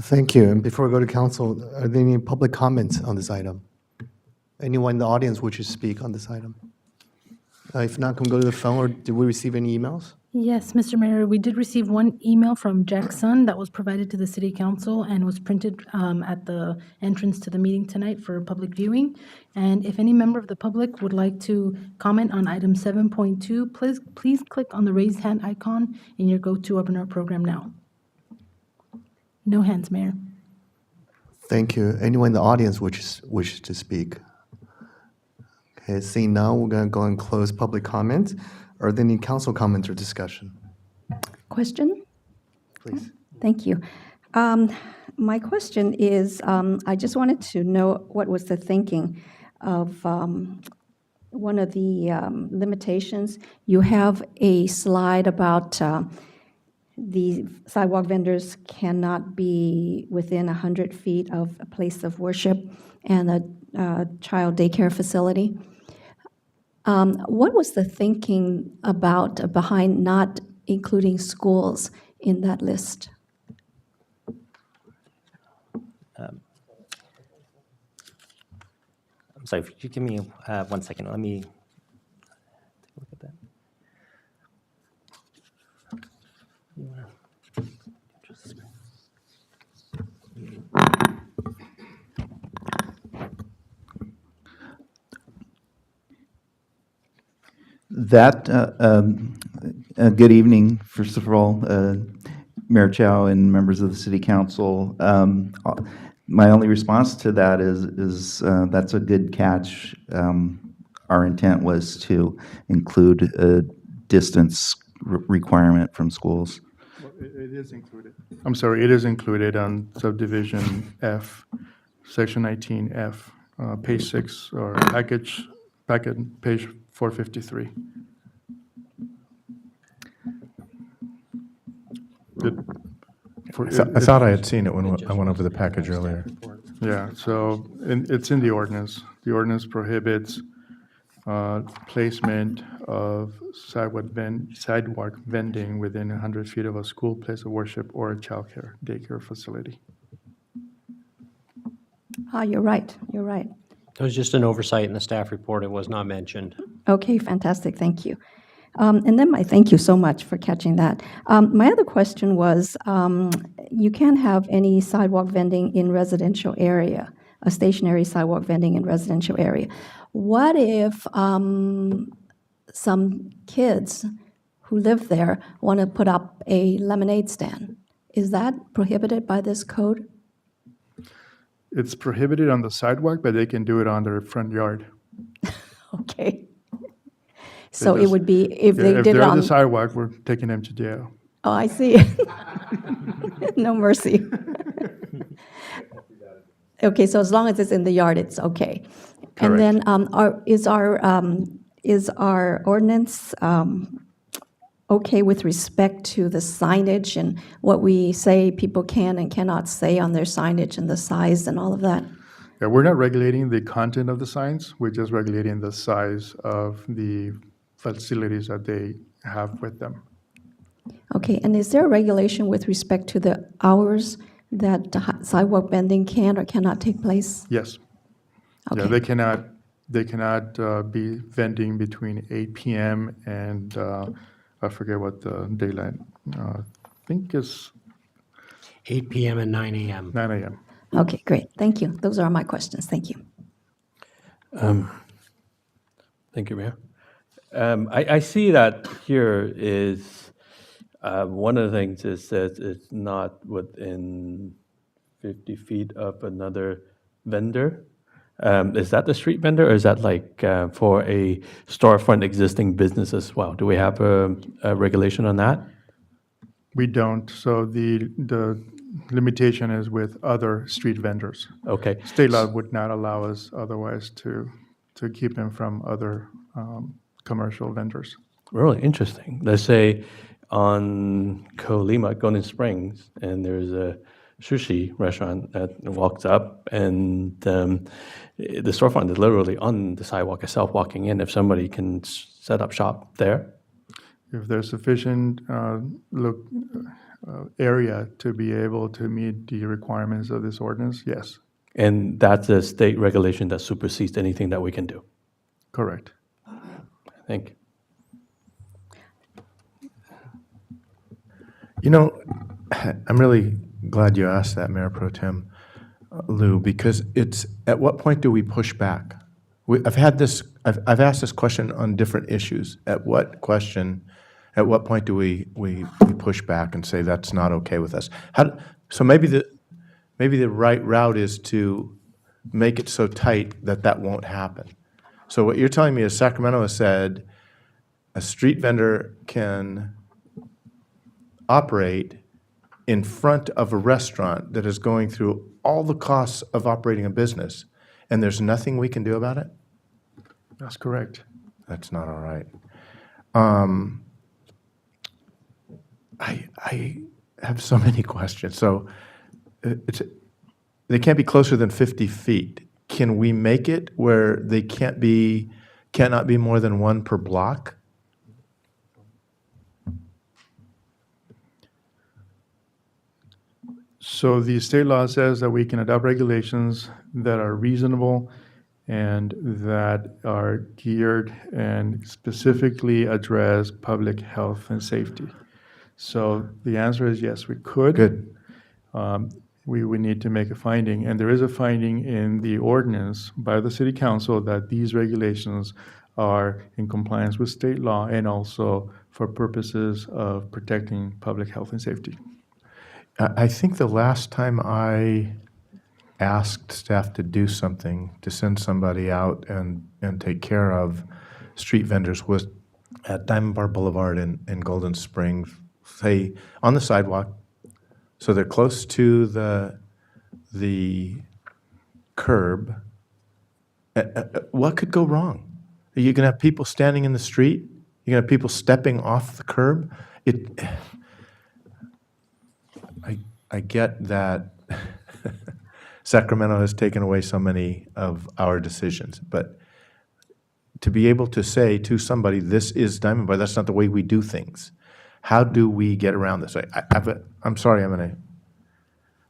[SPEAKER 3] Thank you. And before we go to council, are there any public comments on this item? Anyone in the audience wishes to speak on this item? If not, can we go to the phone, or did we receive any emails?
[SPEAKER 1] Yes, Mr. Mayor, we did receive one email from Jack Sun that was provided to the City Council and was printed at the entrance to the meeting tonight for public viewing. And if any member of the public would like to comment on item 7.2, please click on the raised hand icon in your GoToWebinar program now. No hands, Mayor.
[SPEAKER 3] Thank you. Anyone in the audience wishes to speak? Okay, seeing none, we're going to go and close public comments. Are there any council comments or discussion?
[SPEAKER 4] Question?
[SPEAKER 3] Please.
[SPEAKER 4] Thank you. My question is, I just wanted to know what was the thinking of one of the limitations. You have a slide about the sidewalk vendors cannot be within 100 feet of a place of worship and a child daycare facility. What was the thinking behind not including schools in that list?
[SPEAKER 13] I'm sorry, if you give me 1 second, let me take a look at that.
[SPEAKER 14] Good evening, first of all, Mayor Chow and members of the City Council. My only response to that is that's a good catch. Our intent was to include a distance requirement from schools.
[SPEAKER 12] It is included. I'm sorry, it is included on subdivision F, section 19F, page 6, or packet, page 453.
[SPEAKER 15] I thought I had seen it when I went over the package earlier.
[SPEAKER 12] Yeah, so it's in the ordinance. The ordinance prohibits placement of sidewalk vending within 100 feet of a school, place of worship, or a childcare daycare facility.
[SPEAKER 4] You're right, you're right.
[SPEAKER 6] It was just an oversight in the staff report. It was not mentioned.
[SPEAKER 4] Okay, fantastic, thank you. And then thank you so much for catching that. My other question was, you can't have any sidewalk vending in residential area, a stationary sidewalk vending in residential area. What if some kids who live there want to put up a lemonade stand? Is that prohibited by this code?
[SPEAKER 12] It's prohibited on the sidewalk, but they can do it on their front yard.
[SPEAKER 4] Okay. So it would be, if they did it
[SPEAKER 12] they're
[SPEAKER 4] on...
[SPEAKER 12] on the sidewalk, we're taking them to jail.
[SPEAKER 4] Oh, I see. No mercy. Okay, so as long as it's in the yard, it's okay. And then is our ordinance okay with respect to the signage and what we say people can and cannot say on their signage and the size and all of that?
[SPEAKER 12] Yeah, we're not regulating the content of the signs, we're just regulating the size of the facilities that they have with them.
[SPEAKER 4] Okay, and is there a regulation with respect to the hours that the sidewalk vending can or cannot take place?
[SPEAKER 12] Yes. Yeah,
[SPEAKER 4] Okay.
[SPEAKER 12] they cannot be vending between 8 PM and, I forget what the daylight, I think it's
[SPEAKER 6] 8 PM and 9 AM.
[SPEAKER 12] 9 AM.
[SPEAKER 4] Okay, great. Thank you. Those are my questions. Thank you.
[SPEAKER 10] Thank you, Mayor. I see that here is, one of the things it says it's not within 50 feet of another vendor. Is that the street vendor, or is that like for a storefront existing business as well? Do we have a regulation on that?
[SPEAKER 12] We don't, so the limitation is with other street vendors.
[SPEAKER 10] Okay.
[SPEAKER 12] State law would not allow us otherwise to keep them from other commercial vendors.
[SPEAKER 10] Really interesting. Let's say on Colima, Golden Springs, and there's a sushi restaurant that walks up, and the storefront is literally on the sidewalk itself walking in. If somebody can set up shop there.
[SPEAKER 12] If there's sufficient area to be able to meet the requirements of this ordinance, yes,
[SPEAKER 10] And that's a state regulation that supersedes anything that we can do.
[SPEAKER 12] correct.
[SPEAKER 10] Thank you.
[SPEAKER 15] You know, I'm really glad you asked that, Mayor Pro Tem Lou, because it's, at what point do we push back? I've asked this question on different issues. At what point do we push back and say that's not okay with us? So maybe the right route is to make it so tight that that won't happen. So what you're telling me is Sacramento has said a street vendor can operate in front of a restaurant that is going through all the costs of operating a business, and there's nothing we can do about it?
[SPEAKER 12] That's correct.
[SPEAKER 15] That's not all right. I have so many questions. So they can't be closer than 50 feet. Can we make it where they cannot be more than one per block?
[SPEAKER 12] So the state law says that we can adopt regulations that are reasonable and that are geared and specifically address public health and safety. So the answer is yes, we could.
[SPEAKER 15] Good.
[SPEAKER 12] We would need to make a finding, and there is a finding in the ordinance by the city council that these regulations are in compliance with state law and also for purposes of protecting public health and safety.
[SPEAKER 15] I think the last time I asked staff to do something, to send somebody out and take care of street vendors, was at Diamond Bar Boulevard in Golden Springs, say, on the sidewalk, so they're close to the curb. What could go wrong? You're going to have people standing in the street? You're going to have people stepping off the curb? I get that Sacramento has taken away so many of our decisions, but to be able to say to somebody, this is Diamond Bar, that's not the way we do things. How do we get around this? I'm sorry, I'm going to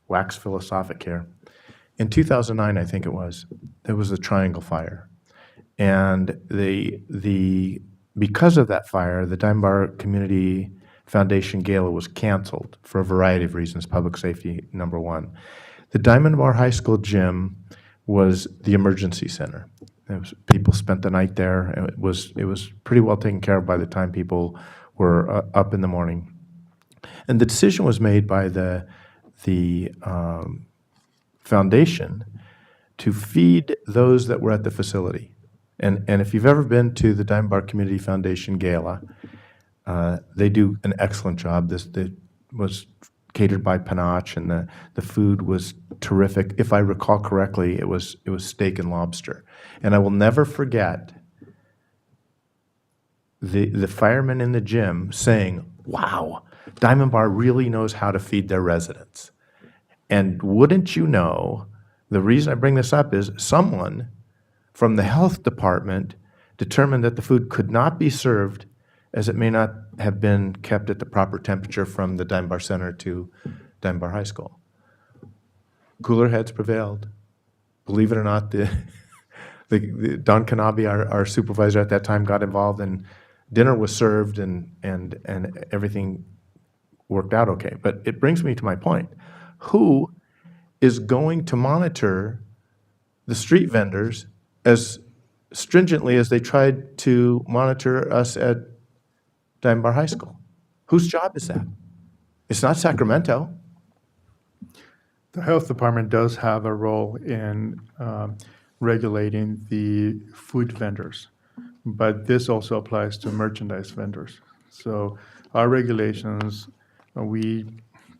[SPEAKER 15] wax philosophic here. In 2009, I think it was, there was a Triangle Fire. And because of that fire, the Diamond Bar Community Foundation Gala was canceled for a variety of reasons, public safety, number one. The Diamond Bar High School gym was the emergency center. People spent the night there. It was pretty well taken care of by the time people were up in the morning. And the decision was made by the foundation to feed those that were at the facility. And if you've ever been to the Diamond Bar Community Foundation Gala, they do an excellent job. This was catered by Panache, and the food was terrific. If I recall correctly, it was steak and lobster. And I will never forget the firemen in the gym saying, wow, Diamond Bar really knows how to feed their residents. And wouldn't you know, the reason I bring this up is someone from the health department determined that the food could not be served as it may not have been kept at the proper temperature from the Diamond Bar Center to Diamond Bar High School. Cooler heads prevailed. Believe it or not, the Don Kanabe, our supervisor at that time, got involved, and dinner was served, and everything worked out okay. But it brings me to my point. Who is going to monitor the street vendors as stringently as they tried to monitor us at Diamond Bar High School? Whose job is that? It's not Sacramento.
[SPEAKER 12] The health department does have a role in regulating the food vendors, but this also applies to merchandise vendors. So our regulations, we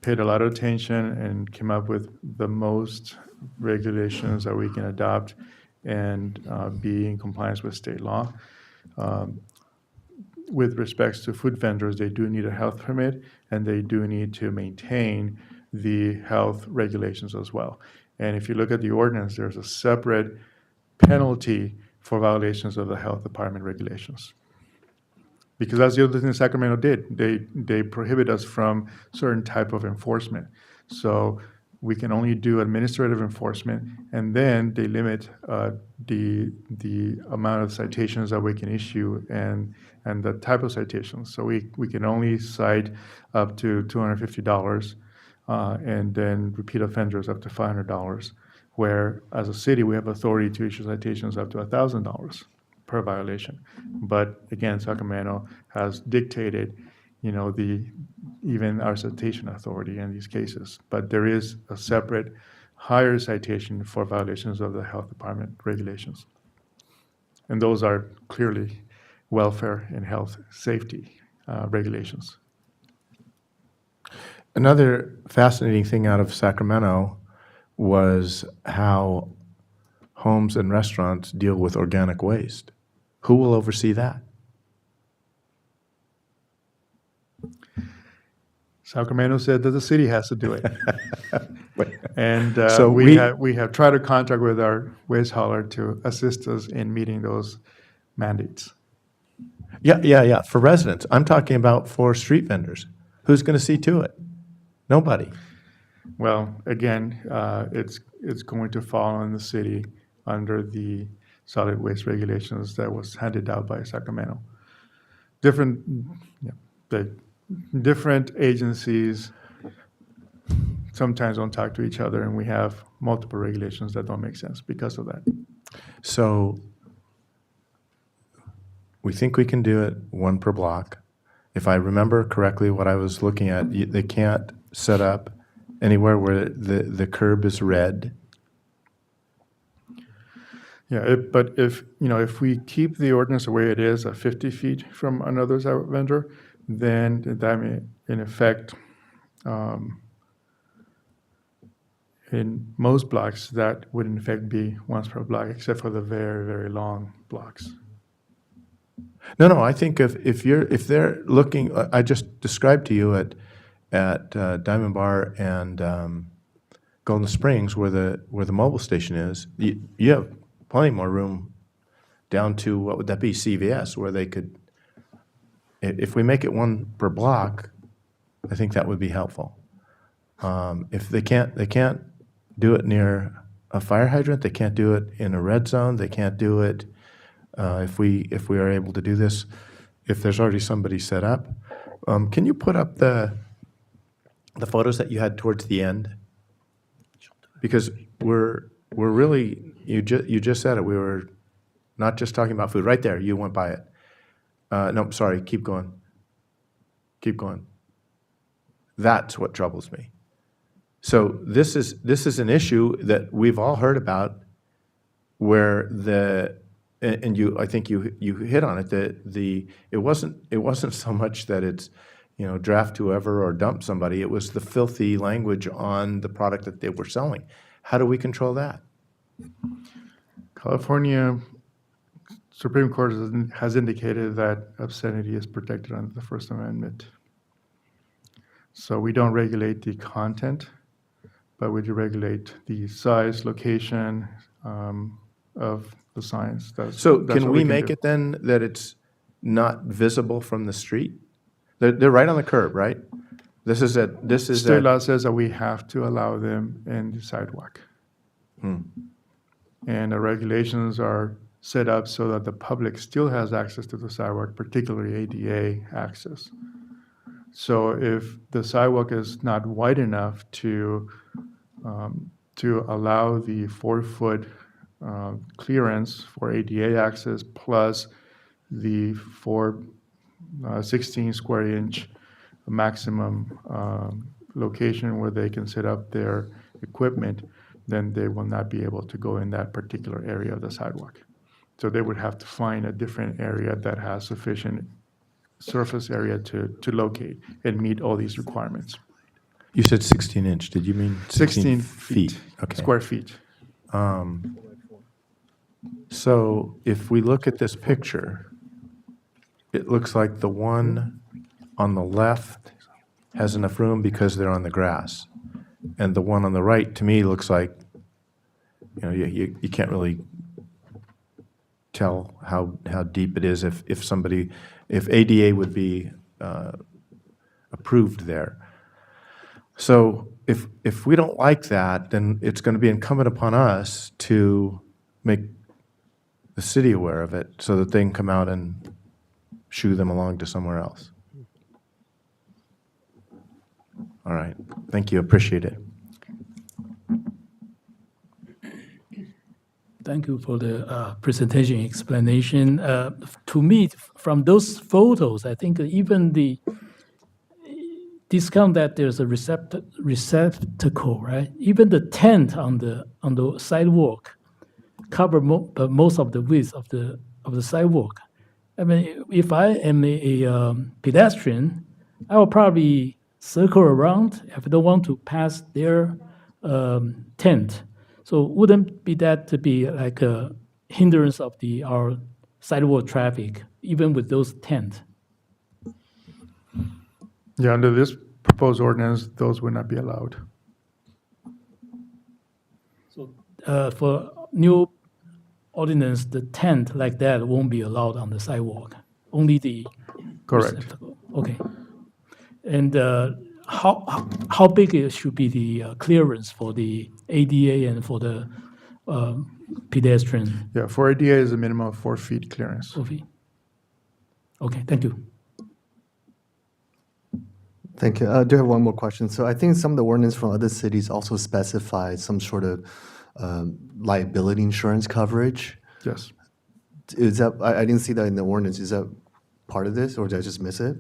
[SPEAKER 12] paid a lot of attention and came up with the most regulations that we can adopt and be in compliance with state law. With respects to food vendors, they do need a health permit, and they do need to maintain the health regulations as well. And if you look at the ordinance, there's a separate penalty for violations of the health department regulations. Because that's the other thing Sacramento did. They prohibit us from certain type of enforcement. So we can only do administrative enforcement, and then they limit the amount of citations that we can issue and the type of citations. So we can only cite up to $250, and then repeat offenders up to $500, where as a city, we have authority to issue citations up to $1,000 per violation. But again, Sacramento has dictated, even our citation authority in these cases. But there is a separate higher citation for violations of the health department regulations. And those are clearly welfare and health safety regulations.
[SPEAKER 15] Another fascinating thing out of Sacramento was how homes and restaurants deal with organic waste. Who will oversee that?
[SPEAKER 12] Sacramento said that the city has to do it. And
[SPEAKER 15] So
[SPEAKER 12] we have tried to contract with our waste hauler to assist us in meeting those mandates.
[SPEAKER 15] Yeah, for residents. I'm talking about for street vendors. Who's going to see to it? Nobody.
[SPEAKER 12] Well, again, it's going to fall on the city under the solid waste regulations that was handed out by Sacramento. The different agencies sometimes don't talk to each other, and we have multiple regulations that don't make sense because of that.
[SPEAKER 15] So we think we can do it one per block. If I remember correctly, what I was looking at, they can't set up anywhere where the curb is red.
[SPEAKER 12] Yeah, but if we keep the ordinance the way it is, at 50 feet from another vendor, then that may, in effect, in most blocks, that would in effect be once per block, except for the very, very long blocks.
[SPEAKER 15] No, I think if they're looking, I just described to you at Diamond Bar and Golden Springs, where the mobile station is, you have plenty more room down to, what would that be, CVS, where they could, if we make it one per block, I think that would be helpful. If they can't do it near a fire hydrant, they can't do it in a red zone, they can't do it if we are able to do this, if there's already somebody set up. Can you put up the photos that you had towards the end? Because we're really, you just said it, we were not just talking about food. Right there, you went by it. No, sorry, keep going. Keep going. That's what troubles me. So this is an issue that we've all heard about, where I think you hit on it, it wasn't so much that it's, draft whoever or dump somebody. It was the filthy language on the product that they were selling. How do we control that?
[SPEAKER 12] California
[SPEAKER 7] Supreme Court has indicated that obscenity is protected under the First Amendment. So we don't regulate the content, but we do regulate the size, location of the signs.
[SPEAKER 15] So
[SPEAKER 7] That's
[SPEAKER 15] can
[SPEAKER 7] what
[SPEAKER 15] we make
[SPEAKER 7] do.
[SPEAKER 15] it then that it's not visible from the street? They're right on the curb, right? This is
[SPEAKER 7] State law says that we have to allow them in the sidewalk. And the regulations are set up so that the public still has access to the sidewalk, particularly ADA access. So if the sidewalk is not wide enough to allow the 4-foot clearance for ADA access plus the 16 square inch maximum location where they can set up their equipment, then they will not be able to go in that particular area of the sidewalk. So they would have to find a different area that has sufficient surface area to locate and meet all these requirements.
[SPEAKER 15] You said 16 inch, did you mean
[SPEAKER 7] 16 feet,
[SPEAKER 15] Okay.
[SPEAKER 7] square feet.
[SPEAKER 15] So if we look at this picture, it looks like the one on the left has enough room because they're on the grass. And the one on the right, to me, looks like, you can't really tell how deep it is if ADA would be approved there. So if we don't like that, then it's going to be incumbent upon us to make the city aware of it so that they can come out and shoo them along to somewhere else. All right. Thank you. Appreciate it.
[SPEAKER 16] Thank you for the presentation explanation. To me, from those photos, I think even the discount that there's a receptacle, right? Even the tent on the sidewalk cover most of the width of the sidewalk. I mean, if I am a pedestrian, I will probably circle around if I don't want to pass their tent. So wouldn't be that to be like a hindrance of our sidewalk traffic, even with those tents?
[SPEAKER 7] Yeah, under this proposed ordinance, those would not be allowed.
[SPEAKER 16] So for new ordinance, the tent like that won't be allowed on the sidewalk, only the
[SPEAKER 7] Correct.
[SPEAKER 16] receptacle. Okay. And how big it should be the clearance for the ADA and for the pedestrian?
[SPEAKER 7] Yeah, for ADA is a minimum of 4 feet clearance.
[SPEAKER 16] 4 feet. Okay, thank you.
[SPEAKER 3] Thank you. I do have one more question. So I think some of the ordinance from other cities also specify some sort of liability insurance coverage.
[SPEAKER 7] Yes.
[SPEAKER 3] Is that, I didn't see that in the ordinance. Is that part of this, or did I just miss it?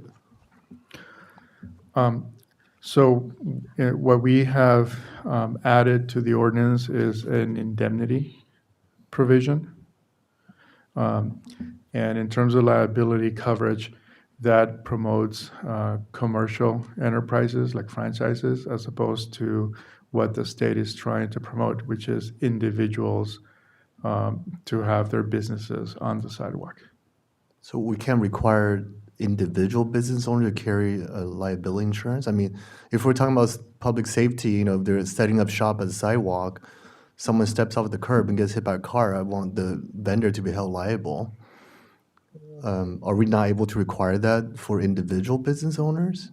[SPEAKER 7] What we have added to the ordinance is an indemnity provision. And in terms of liability coverage, that promotes commercial enterprises like franchises as opposed to what the state is trying to promote, which is individuals to have their businesses on the sidewalk.
[SPEAKER 3] So we can't require individual business owner to carry liability insurance? I mean, if we're talking about public safety, if they're setting up shop at the sidewalk, someone steps off the curb and gets hit by a car, I want the vendor to be held liable. Are we not able to require that for individual business owners?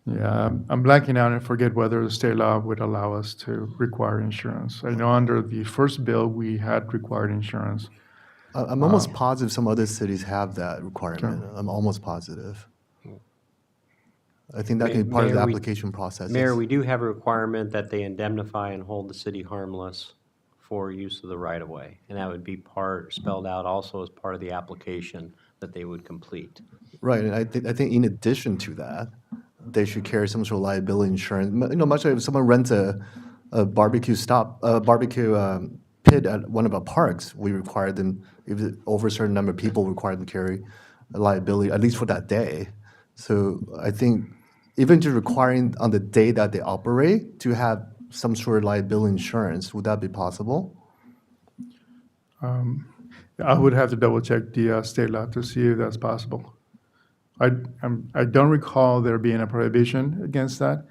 [SPEAKER 7] Yeah, I'm blanking out and forget whether the state law would allow us to require insurance. I know under the first bill, we had required insurance.
[SPEAKER 3] I'm almost positive some other cities have that requirement. I'm almost positive. I think that can be part of the
[SPEAKER 6] Mayor,
[SPEAKER 3] application process.
[SPEAKER 6] Mayor,
[SPEAKER 3] yes.
[SPEAKER 6] we do have a requirement that they indemnify and hold the city harmless for use of the right-of-way. And that would be spelled out also as part of the application that they would complete.
[SPEAKER 3] Right, and I think in addition to that, they should carry some sort of liability insurance. Much like if someone rents a barbecue pit at one of our parks, we require them, if over a certain number of people, require them to carry a liability, at least for that day. So I think even just requiring on the day that they operate to have some sort of liability insurance, would that be possible?
[SPEAKER 12] I would have to double check the state law to see if that's possible. I don't recall there being a prohibition against that,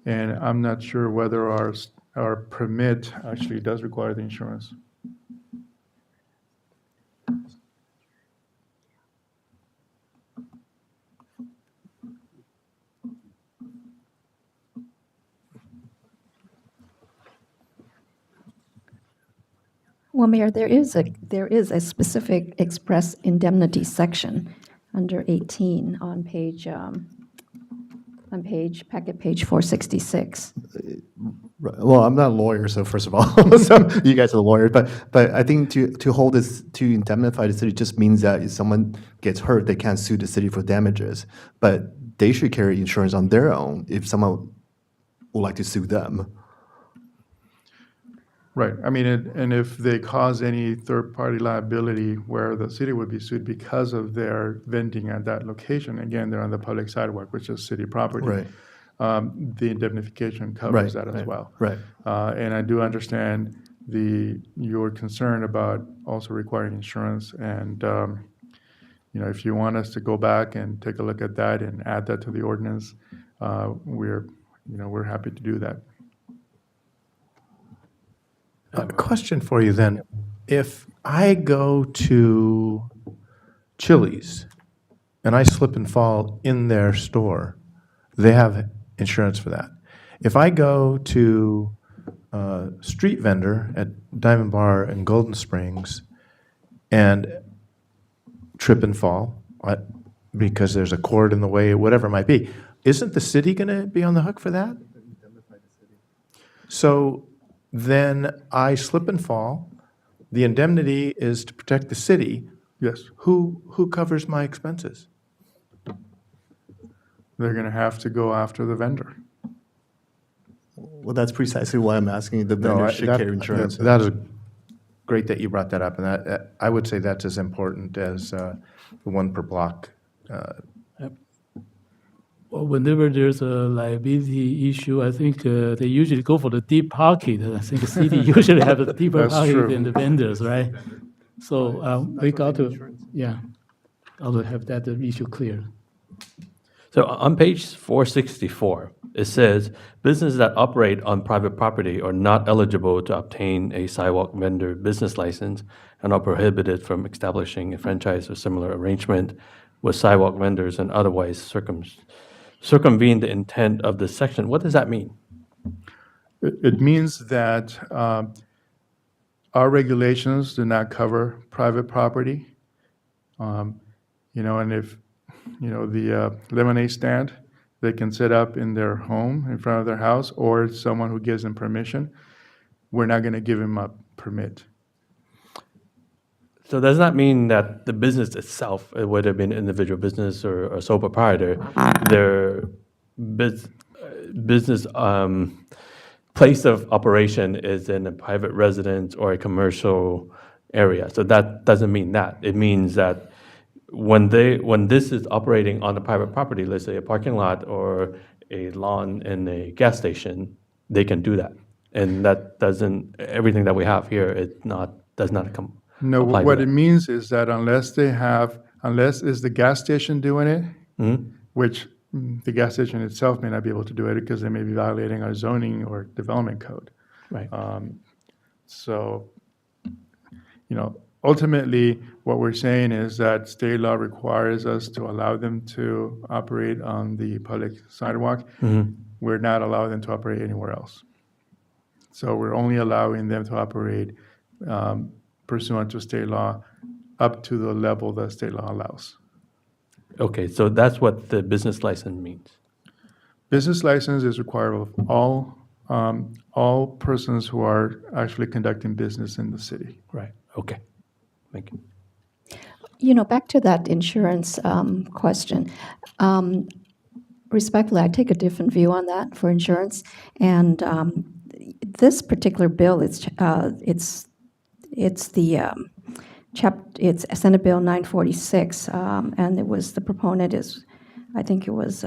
[SPEAKER 12] and I'm not sure whether our permit actually does require the insurance.
[SPEAKER 4] Well, Mayor, there is a specific express indemnity section under 18 on packet page 466.
[SPEAKER 3] Well, I'm not a lawyer, so first of all, so you guys are the lawyers, but I think to hold this, to indemnify the city just means that if someone gets hurt, they can't sue the city for damages, but they should carry insurance on their own if someone would like to sue them.
[SPEAKER 12] Right. I mean, and if they cause any third-party liability where the city would be sued because of their vending at that location, again, they're on the public sidewalk, which is city property.
[SPEAKER 3] Right.
[SPEAKER 12] The indemnification covers that as well.
[SPEAKER 3] Right.
[SPEAKER 12] And I do understand your concern about also requiring insurance. And, if you want us to go back and take a look at that and add that to the ordinance, we're happy to do that.
[SPEAKER 15] A question for you then. If I go to Chili's and I slip and fall in their store, they have insurance for that. If I go to a street vendor at Diamond Bar in Golden Springs and trip and fall because there's a cord in the way, whatever it might be, isn't the city going to be on the hook for that? So then I slip and fall. The indemnity is to protect the city.
[SPEAKER 12] Yes.
[SPEAKER 15] Who covers my expenses?
[SPEAKER 12] They're going to have to go after the vendor.
[SPEAKER 3] Well, that's precisely why I'm asking. The vendor should carry insurance.
[SPEAKER 15] That is great that you brought that up, and that I would say that's as important as the one per block.
[SPEAKER 16] Well, whenever there's a liability issue, I think they usually go for the deep pocket. I think the city usually have a deeper
[SPEAKER 12] That's
[SPEAKER 16] pocket
[SPEAKER 12] true.
[SPEAKER 16] than the vendors, right? So we got to, got to have that issue clear.
[SPEAKER 10] So on page 464, it says, businesses that operate on private property are not eligible to obtain a sidewalk vendor business license and are prohibited from establishing a franchise or similar arrangement with sidewalk vendors and otherwise circumvene the intent of this section. What does that mean?
[SPEAKER 12] It means that our regulations do not cover private property. And if, the lemonade stand, they can set up in their home, in front of their house, or someone who gives them permission, we're not going to give them a permit.
[SPEAKER 10] So does that mean that the business itself, whether it be an individual business or a sole proprietor, their business place of operation is in a private residence or a commercial area? So that doesn't mean that. It means that when this is operating on a private property, let's say a parking lot or a lawn in a gas station, they can do that. And that doesn't, everything that we have here, does not come.
[SPEAKER 12] No,
[SPEAKER 10] apply to
[SPEAKER 12] what
[SPEAKER 10] that.
[SPEAKER 12] it means is that unless is the gas station doing it, which the gas station itself may not be able to do it because they may be violating our zoning or development code.
[SPEAKER 16] Right.
[SPEAKER 12] So, ultimately, what we're saying is that state law requires us to allow them to operate on the public sidewalk. We're not allowing them to operate anywhere else. So we're only allowing them to operate pursuant to state law up to the level that state law allows.
[SPEAKER 10] Okay, so that's what the business license means.
[SPEAKER 12] Business license is required of all persons who are actually conducting business in the city.
[SPEAKER 10] Right. Okay. Thank you.
[SPEAKER 4] Back to that insurance question. Respectfully, I take a different view on that for insurance. And this particular bill, it's Senate Bill 946, and it was, the proponent is, I think it was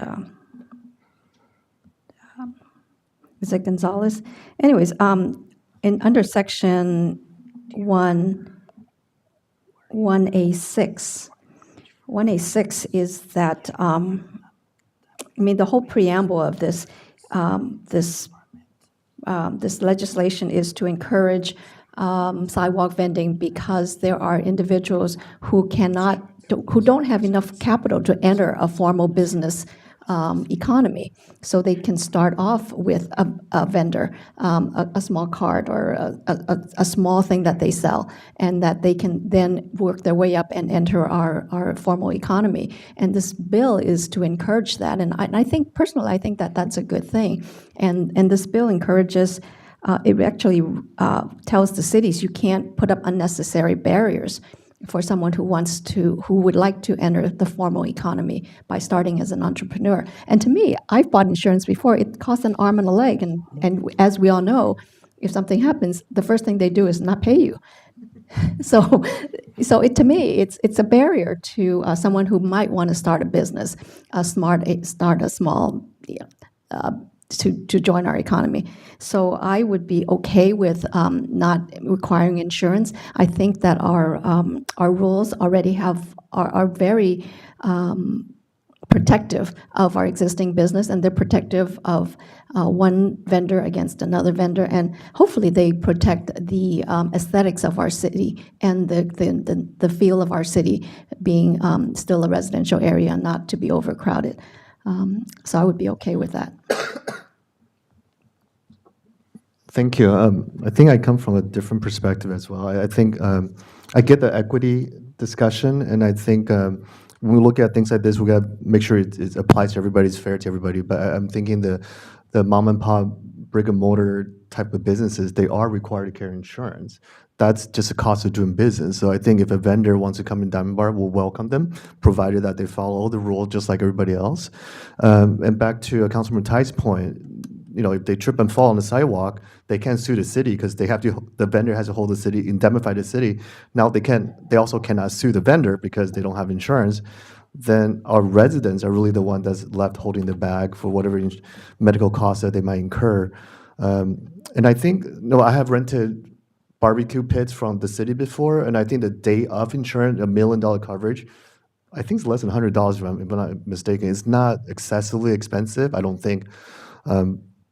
[SPEAKER 4] it Gonzalez? Anyways, under section 1, 1A6. 1A6 is that, the whole preamble of this, this legislation is to encourage sidewalk vending because there are individuals who don't have enough capital to enter a formal business economy. So they can start off with a vendor, a small cart or a small thing that they sell, and that they can then work their way up and enter our formal economy. And this bill is to encourage that. And I think, personally, I think that that's a good thing. And this bill encourages, it actually tells the cities you can't put up unnecessary barriers for someone who would like to enter the formal economy by starting as an entrepreneur. And to me, I've bought insurance before. It costs an arm and a leg. And as we all know, if something happens, the first thing they do is not pay you. So to me, it's a barrier to someone who might want to start a business, start a small, to join our economy. So I would be okay with not requiring insurance. I think that our rules already are very protective of our existing business, and they're protective of one vendor against another vendor, and hopefully they protect the aesthetics of our city and the feel of our city being still a residential area, not to be overcrowded. So I would be okay with that.
[SPEAKER 3] Thank you. I think I come from a different perspective as well. I think I get the equity discussion, and I think when we look at things like this, we got to make sure it applies to everybody, it's fair to everybody. But I'm thinking the mom and pop brick and mortar type of businesses, they are required to carry insurance. That's just a cost of doing business. So I think if a vendor wants to come in Diamond Bar, we'll welcome them, provided that they follow the rules just like everybody else. And back to Councilman Tai's point, if they trip and fall on the sidewalk, they can't sue the city because the vendor has to hold the city, indemnify the city. Now they also cannot sue the vendor because they don't have insurance. Then our residents are really the one that's left holding the bag for whatever medical costs that they might incur. And I think, I have rented barbecue pits from the city before, and I think the day of insurance, $1 million coverage, I think it's less than $100 if I'm not mistaken. It's not excessively expensive, I don't think.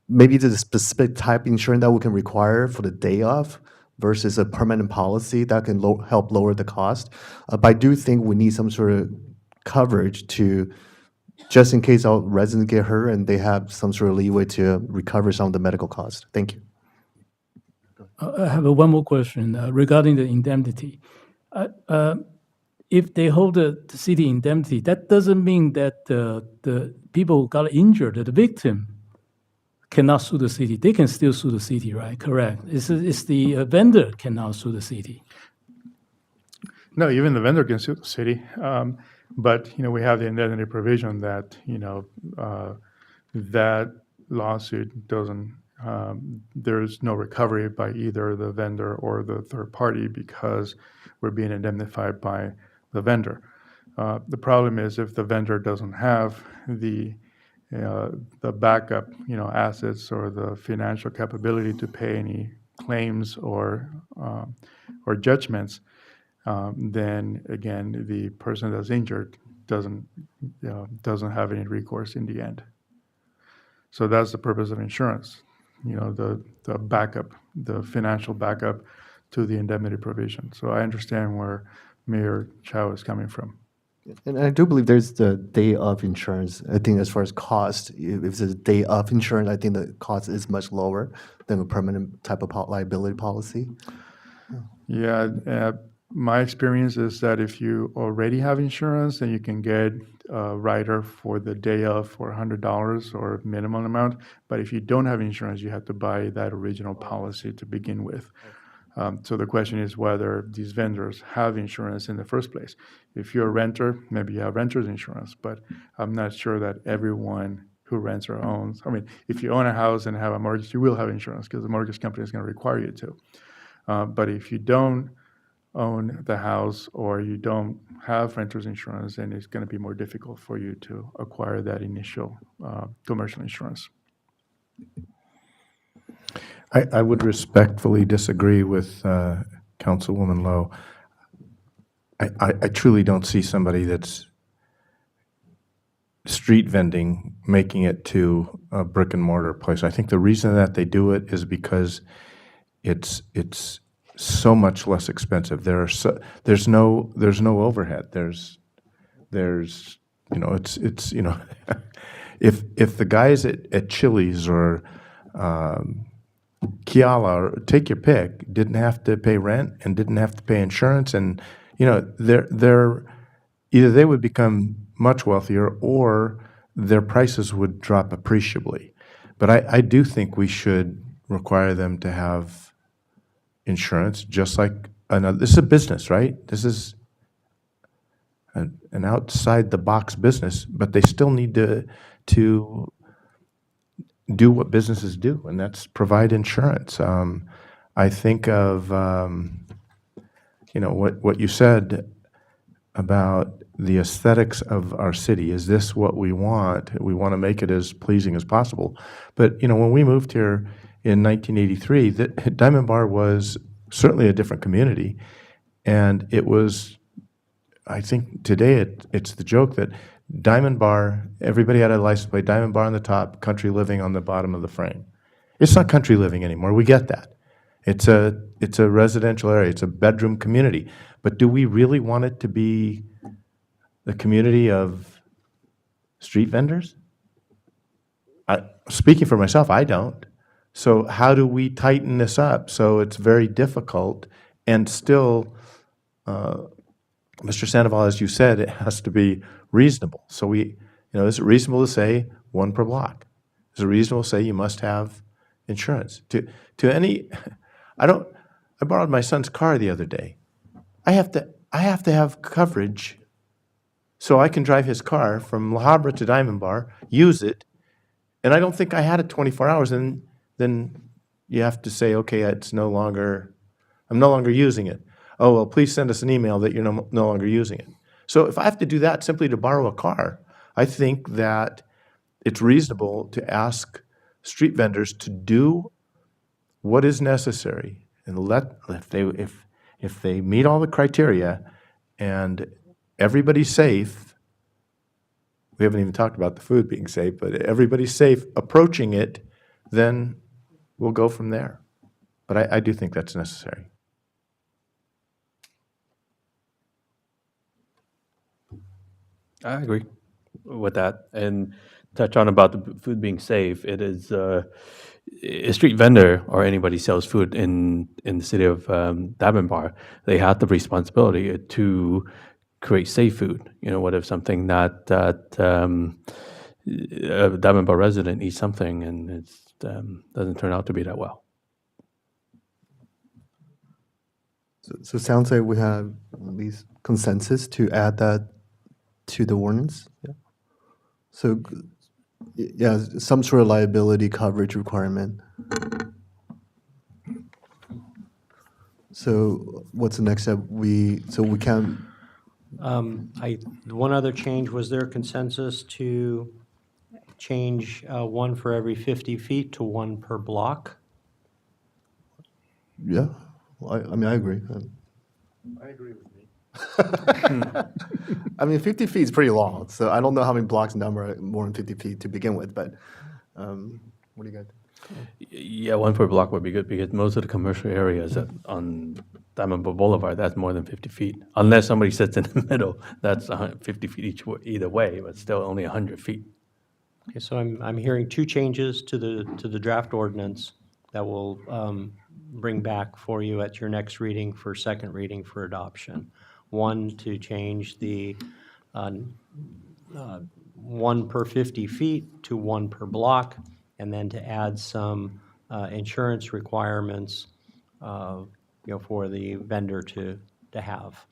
[SPEAKER 3] Maybe there's a specific type of insurance that we can require for the day of versus a permanent policy that can help lower the cost. But I do think we need some sort of coverage to, just in case our residents get hurt and they have some sort of leeway to recover some of the medical costs. Thank you.
[SPEAKER 16] I have one more question regarding the indemnity. If they hold the city indemnity, that doesn't mean that the people who got injured, the victim, cannot sue the city. They can still sue the city, right? Correct. It's the vendor cannot sue the city.
[SPEAKER 12] No, even the vendor can sue the city. But, we have the indemnity provision that, that lawsuit doesn't, there's no recovery by either the vendor or the third party because we're being indemnified by the vendor. The problem is if the vendor doesn't have the backup, assets or the financial capability to pay any claims or judgments, then again, the person that's injured doesn't have any recourse in the end. So that's the purpose of insurance, the backup, the financial backup to the indemnity provision. So I understand where Mayor Chow is coming from.
[SPEAKER 3] And I do believe there's the day of insurance. I think as far as cost, if it's a day of insurance, I think the cost is much lower than a permanent type of liability policy.
[SPEAKER 12] Yeah, my experience is that if you already have insurance, then you can get a rider for the day of for $100 or minimum amount. But if you don't have insurance, you have to buy that original policy to begin with. So the question is whether these vendors have insurance in the first place. If you're a renter, maybe you have renter's insurance, but I'm not sure that everyone who rents or owns, if you own a house and have a mortgage, you will have insurance because the mortgage company is going to require you to. But if you don't own the house or you don't have renter's insurance, then it's going to be more difficult for you to acquire that initial commercial insurance.
[SPEAKER 15] I would respectfully disagree with Councilwoman Lowe. I truly don't see somebody that's street vending making it to a brick and mortar place. I think the reason that they do it is because it's so much less expensive. There's no overhead. There's it's if the guys at Chili's or Kiala, or take your pick, didn't have to pay rent and didn't have to pay insurance, and they're either they would become much wealthier or their prices would drop appreciably. But I do think we should require them to have insurance, just like another. This is a business, right? This is an outside-the-box business, but they still need to do what businesses do, and that's provide insurance. I think of what you said about the aesthetics of our city. Is this what we want? We want to make it as pleasing as possible. But when we moved here in 1983, Diamond Bar was certainly a different community, and it was. I think today it's the joke that Diamond Bar, everybody had a license plate, Diamond Bar on the top, country living on the bottom of the frame. It's not country living anymore. We get that. It's a residential area. It's a bedroom community. But do we really want it to be the community of street vendors? Speaking for myself, I don't. So how do we tighten this up so it's very difficult and still, Mr. Sandoval, as you said, it has to be reasonable. So is it reasonable to say one per block? Is it reasonable to say you must have insurance? I borrowed my son's car the other day. I have to have coverage so I can drive his car from La Habra to Diamond Bar, use it, and I don't think I had it 24 hours, and then you have to say, okay, I'm no longer using it. Oh, well, please send us an email that you're no longer using it. So if I have to do that simply to borrow a car, I think that it's reasonable to ask street vendors to do what is necessary, and if they meet all the criteria and everybody's safe. We haven't even talked about the food being safe, but everybody's safe approaching it, then we'll go from there. But I do think that's necessary.
[SPEAKER 10] I agree with that. And touch on about the food being safe. It is a street vendor or anybody sells food in the city of Diamond Bar. They have the responsibility to create safe food. What if something that a Diamond Bar resident eats something and it doesn't turn out to be that well?
[SPEAKER 3] So it sounds like we have at least consensus to add that to the ordinance. Yeah. So, yeah, some sort of liability coverage requirement. So what's the next step? We can.
[SPEAKER 6] One other change, was there consensus to change one for every 50 feet to one per block?
[SPEAKER 3] Yeah, well, I agree.
[SPEAKER 15] I agree with me.
[SPEAKER 3] 50 feet is pretty long, so I don't know how many blocks in Denver are more than 50 feet to begin with, but what do you guys think?
[SPEAKER 10] Yeah, one per block would be good because most of the commercial areas on Diamond Bar Boulevard, that's more than 50 feet. Unless somebody sits in the middle, that's 50 feet either way, but still only 100 feet.
[SPEAKER 6] Okay, so I'm hearing two changes to the draft ordinance that will bring back for you at your next reading for second reading for adoption. One, to change the 1 per 50 feet to 1 per block, and then to add some insurance requirements for the vendor to have.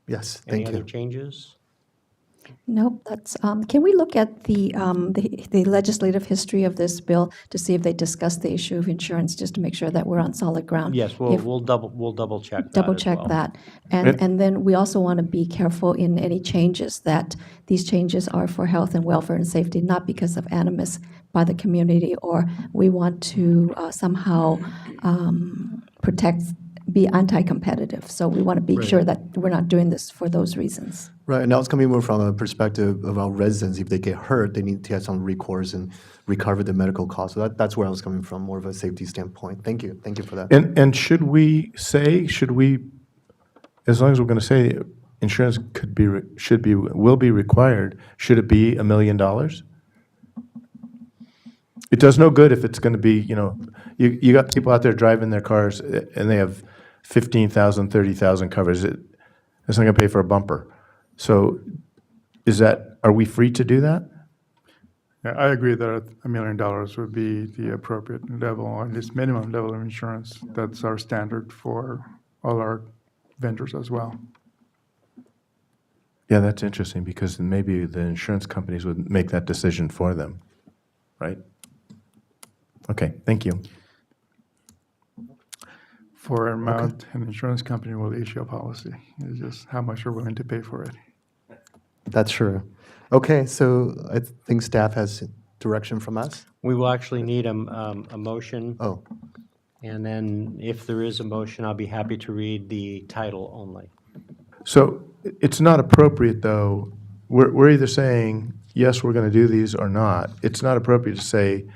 [SPEAKER 3] Yes,
[SPEAKER 6] Any
[SPEAKER 3] thank you.
[SPEAKER 6] other changes?
[SPEAKER 4] Nope, that's, can we look at the legislative history of this bill to see if they discussed the issue of insurance, just to make sure that we're on solid ground?
[SPEAKER 6] Yes,
[SPEAKER 4] If-
[SPEAKER 6] we'll double check that
[SPEAKER 4] Double
[SPEAKER 6] as
[SPEAKER 4] check
[SPEAKER 6] well.
[SPEAKER 4] that. And then we also want to be careful in any changes, that these changes are for health and welfare and safety, not because of animus by the community, or we want to somehow protect be anti-competitive. So we want to be sure that we're not doing this for those reasons.
[SPEAKER 3] Right, and I was coming more from a perspective of our residents. If they get hurt, they need to have some recourse and recover the medical costs. So that's where I was coming from, more of a safety standpoint. Thank you for that.
[SPEAKER 15] And should we, as long as we're going to say insurance will be required, should it be $1 million? It does no good if it's going to be, you got people out there driving their cars and they have 15,000, 30,000 covers. It's not going to pay for a bumper. So are we free to do that?
[SPEAKER 17] Yeah, I agree that $1 million would be the appropriate level, or at least minimum level of insurance. That's our standard for all our vendors as well.
[SPEAKER 15] Yeah, that's interesting because maybe the insurance companies would make that decision for them, right? Okay, thank you.
[SPEAKER 17] For amount, an insurance company will issue a policy. It's just how much you're willing to pay for it.
[SPEAKER 3] That's true. Okay, so I think staff has direction from us.
[SPEAKER 6] We will actually need a motion.
[SPEAKER 3] Oh,
[SPEAKER 6] And then if there is a motion, I'll be happy to read the title only.
[SPEAKER 15] So it's not appropriate, though. We're either saying, yes, we're going to do these or not. It's not appropriate to say,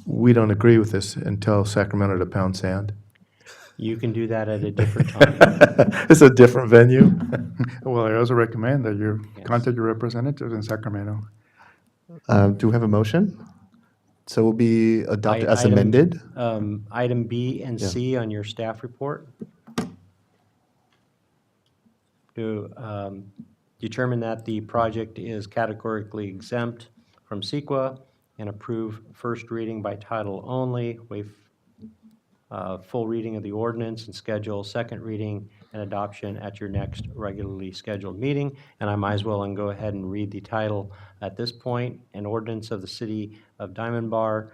[SPEAKER 15] we don't agree with this and tell Sacramento to pound sand.
[SPEAKER 6] You can do that at a different time.
[SPEAKER 15] It's a different venue.
[SPEAKER 17] Well, I also recommend that you contact your representatives in Sacramento.
[SPEAKER 3] do we have a motion? So will be adopted as
[SPEAKER 6] Item-
[SPEAKER 3] amended?
[SPEAKER 6] Item B and
[SPEAKER 3] Yeah.
[SPEAKER 6] C on your staff report. To determine that the project is categorically exempt from CEQA and approve first reading by title only, waive full reading of the ordinance and schedule second reading and adoption at your next regularly scheduled meeting. And I might as well go ahead and read the title at this point. An ordinance of the City of Diamond Bar,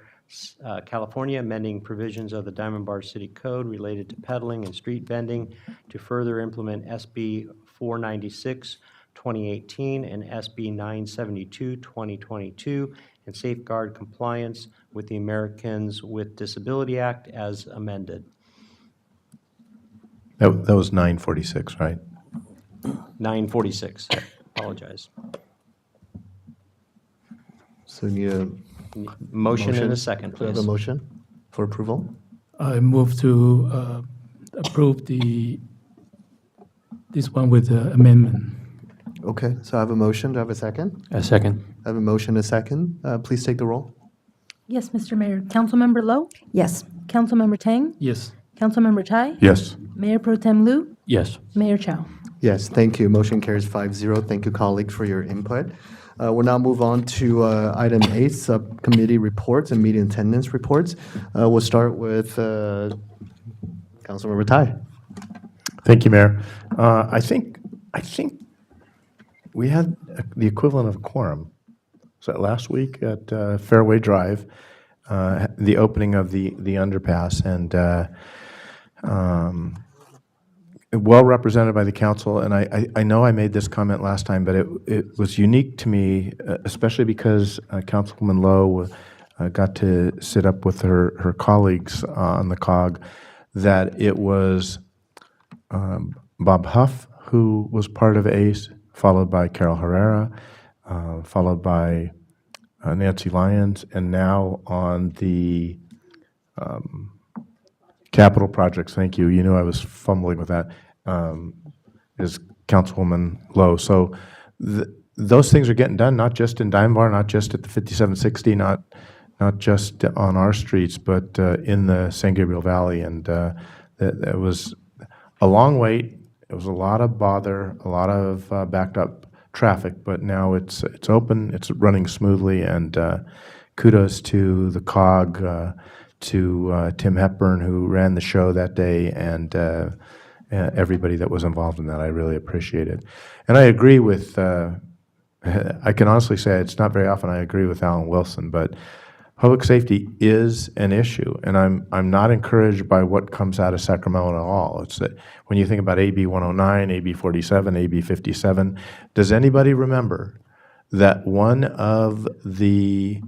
[SPEAKER 6] California, amending provisions of the Diamond Bar City Code related to peddling and street vending to further implement SB 496, 2018, and SB 972, 2022, and safeguard compliance with the Americans with Disability Act as amended.
[SPEAKER 15] That was 946, right?
[SPEAKER 6] 946, apologize.
[SPEAKER 3] So we need a
[SPEAKER 6] Motion and a second,
[SPEAKER 3] Do we have a
[SPEAKER 6] please.
[SPEAKER 3] motion for approval?
[SPEAKER 16] I move to approve this one with the amendment.
[SPEAKER 3] Okay, so I have a motion. Do I have a second?
[SPEAKER 10] A second.
[SPEAKER 3] I have a motion, a second. Please take the roll.
[SPEAKER 1] Yes, Mr. Mayor. Councilmember Lowe?
[SPEAKER 4] Yes.
[SPEAKER 1] Councilmember Tang?
[SPEAKER 16] Yes.
[SPEAKER 1] Councilmember Chai?
[SPEAKER 15] Yes.
[SPEAKER 1] Mayor Pro Tem Lu?
[SPEAKER 10] Yes.
[SPEAKER 1] Mayor Chow?
[SPEAKER 3] Yes, thank you. Motion carries 5-0. Thank you, colleagues, for your input. We'll now move on to item 8, subcommittee reports and meeting attendance reports. We'll start with Councilmember Tai.
[SPEAKER 15] Thank you, Mayor. I think we had the equivalent of a quorum. Was that last week at Fairway Drive, the opening of the underpass, and well represented by the council. And I know I made this comment last time, but it was unique to me, especially because Councilwoman Lowe got to sit up with her colleagues on the COG, that it was Bob Huff, who was part of ACE, followed by Carol Herrera, followed by Nancy Lyons, and now on the capital projects, thank you, you knew I was fumbling with that, is Councilwoman Lowe. So those things are getting done, not just in Diamond Bar, not just at the 5760, not just on our streets, but in the San Gabriel Valley. And it was a long wait. It was a lot of bother, a lot of backed up traffic, but now it's open, it's running smoothly, and kudos to the COG, to Tim Hepburn, who ran the show that day, and everybody that was involved in that. I really appreciate it. And I agree with, I can honestly say it's not very often I agree with Alan Wilson, but public safety is an issue, and I'm not encouraged by what comes out of Sacramento at all. It's that when you think about AB 109, AB 47, AB 57, does anybody remember that one of the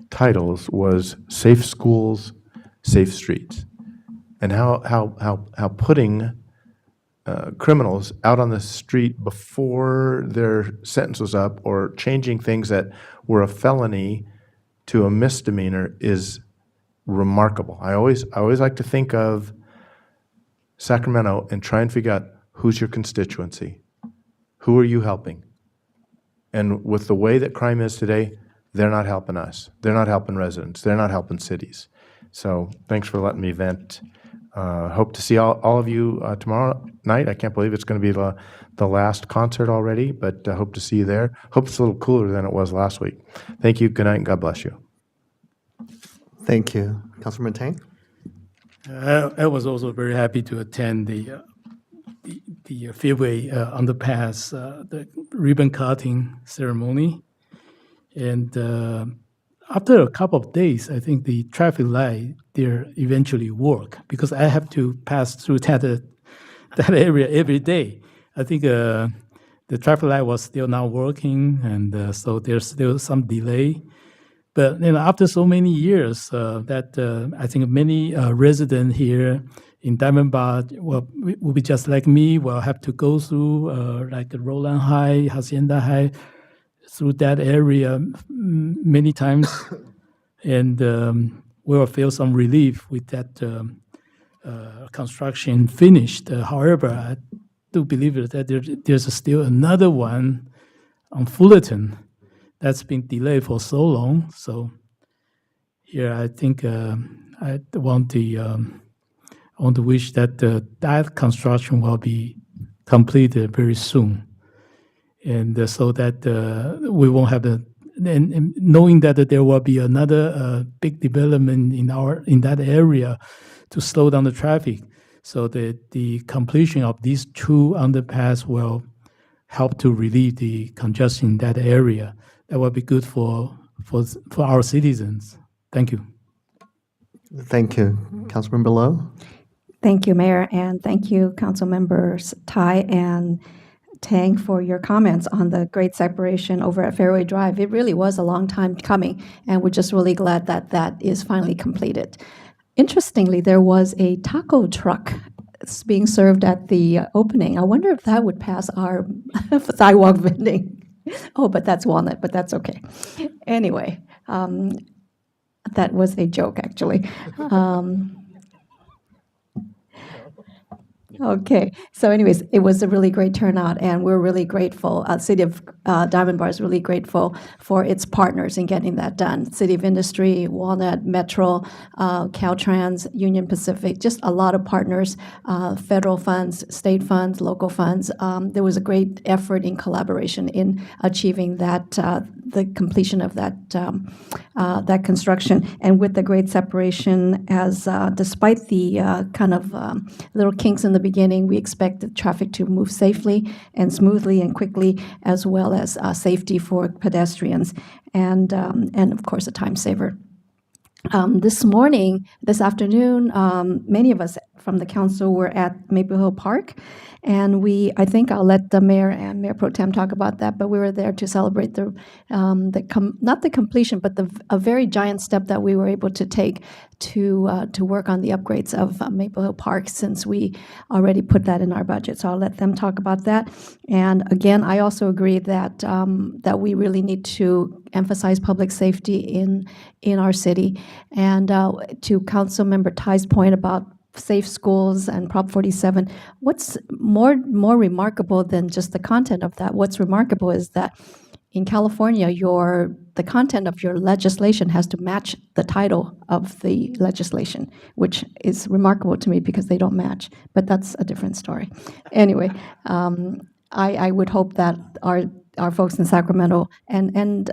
[SPEAKER 15] titles was Safe Schools, Safe Streets? and how putting criminals out on the street before their sentence was up or changing things that were a felony to a misdemeanor is remarkable. I always like to think of Sacramento and try and figure out who's your constituency, who are you helping? And with the way that crime is today, they're not helping us. They're not helping residents. They're not helping cities. So thanks for letting me vent. Hope to see all of you tomorrow night. I can't believe it's going to be the last concert already, but hope to see you there. Hope it's a little cooler than it was last week. Thank you. Good night, and God bless you.
[SPEAKER 3] Thank you. Councilman Tang?
[SPEAKER 16] I was also very happy to attend the Fairway underpass, the ribbon cutting ceremony. And after a couple of days, I think the traffic light there eventually work because I have to pass through that area every day. I think the traffic light was still not working, and so there's still some delay. But after so many years, that I think many residents here in Diamond Bar will be just like me. Will have to go through like Roland High, Hacienda High, through that area many times, and we will feel some relief with that construction finished. However, I do believe that there's still another one on Fullerton that's been delayed for so long. So here, I think I want to wish that that construction will be completed very soon, and so that we won't have and knowing that there will be another big development in that area to slow down the traffic, so that the completion of these two underpass will help to relieve the congestion in that area. That will be good for our citizens. Thank you.
[SPEAKER 3] Thank you. Councilmember Lowe?
[SPEAKER 4] Thank you, Mayor, and thank you, council members Tai and Tang, for your comments on the great separation over at Fairway Drive. It really was a long time coming, and we're just really glad that that is finally completed. Interestingly, there was a taco truck being served at the opening. I wonder if that would pass our sidewalk vending. Oh, but that's Walnut, but that's okay. Anyway, that was a joke, actually. Okay, so anyways, it was a really great turnout, and we're really grateful. City of Diamond Bar is really grateful for its partners in getting that done. City of Industry, Walnut, Metro, Caltrans, Union Pacific, just a lot of partners, federal funds, state funds, local funds. There was a great effort in collaboration in achieving that, the completion of that that construction, and with the great separation, as despite the kind of little kinks in the beginning, we expect the traffic to move safely and smoothly and quickly, as well as safety for pedestrians, and of course a time saver. This afternoon, many of us from the council were at Maple Hill Park, and I think I'll let the mayor and Mayor Pro Tem talk about that, but we were there to celebrate not the completion, but a very giant step that we were able to take to work on the upgrades of Maple Hill Park, since we already put that in our budget. So I'll let them talk about that. And again, I also agree that that we really need to emphasize public safety in our city. And to Councilmember Tai's point about safe schools and Prop 47, what's more remarkable than just the content of that? What's remarkable is that in California, the content of your legislation has to match the title of the legislation, which is remarkable to me because they don't match, but that's a different story. Anyway, I would hope that our folks in Sacramento, and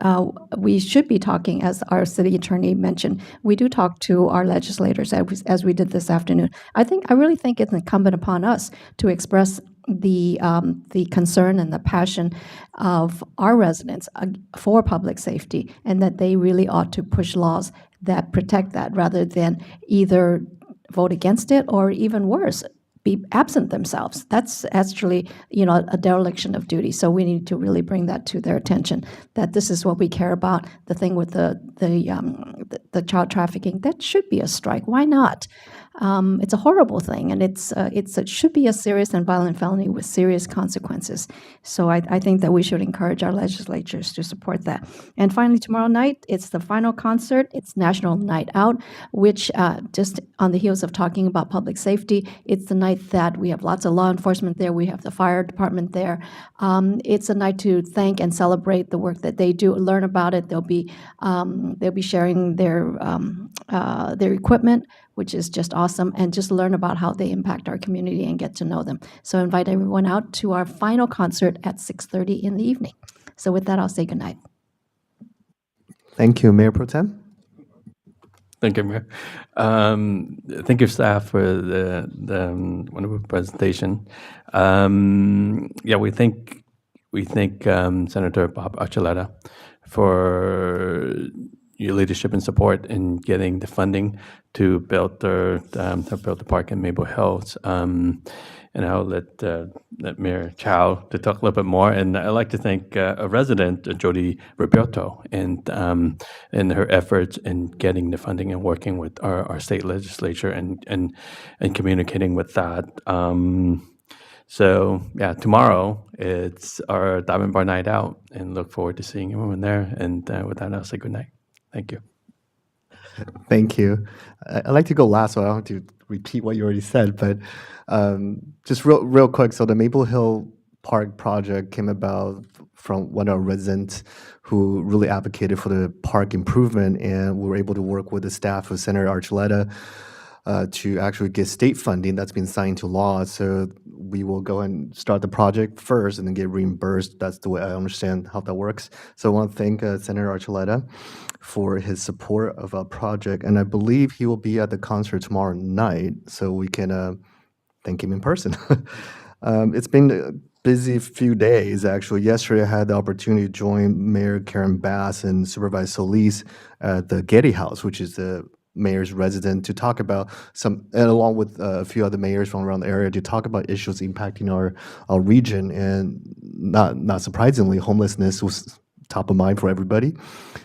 [SPEAKER 4] we should be talking, as our city attorney mentioned, we do talk to our legislators as we did this afternoon. I really think it's incumbent upon us to express the concern and the passion of our residents for public safety, and that they really ought to push laws that protect that, rather than either vote against it or, even worse, be absent themselves. That's actually, a dereliction of duty. So we need to really bring that to their attention, that this is what we care about. The thing with the child trafficking, that should be a strike. Why not? It's a horrible thing, and it should be a serious and violent felony with serious consequences. So I think that we should encourage our legislatures to support that. And finally, tomorrow night, it's the final concert. It's National Night Out, which just on the heels of talking about public safety, it's the night that we have lots of law enforcement there. We have the fire department there. It's a night to thank and celebrate the work that they do, learn about it. They'll be sharing their equipment, which is just awesome, and just learn about how they impact our community and get to know them. So I invite everyone out to our final concert at 6:30 in the evening. So with that, I'll say goodnight.
[SPEAKER 3] Thank you, Mayor Pro Tem.
[SPEAKER 10] Thank you, Mayor. Thank you, staff, for the wonderful presentation. Yeah, we thank Senator Bob Archuleta for your leadership and support in getting the funding to build the park in Maple Hills. And I'll let Mayor Chow to talk a little bit more. And I'd like to thank a resident, Jody Roberto, and her efforts in getting the funding and working with our state legislature and communicating with that. So yeah, tomorrow it's our Diamond Bar Night Out, and look forward to seeing everyone there. And with that, I'll say good night. Thank you.
[SPEAKER 3] Thank you. I'd like to go last, so I don't have to repeat what you already said, but just real quick. So the Maple Hill Park project came about from one of our residents who really advocated for the park improvement, and we were able to work with the staff of Senator Archuleta to actually get state funding that's been signed into law. So we will go and start the project first and then get reimbursed. That's the way I understand how that works. So I want to thank Senator Archuleta for his support of our project. And I believe he will be at the concert tomorrow night, so we can thank him in person. It's been a busy few days, actually. Yesterday, I had the opportunity to join Mayor Karen Bass and Supervisor Solis at the Getty House, which is the mayor's residence, to talk about and along with a few other mayors from around the area, to talk about issues impacting our region. And not surprisingly, homelessness was top of mind for everybody.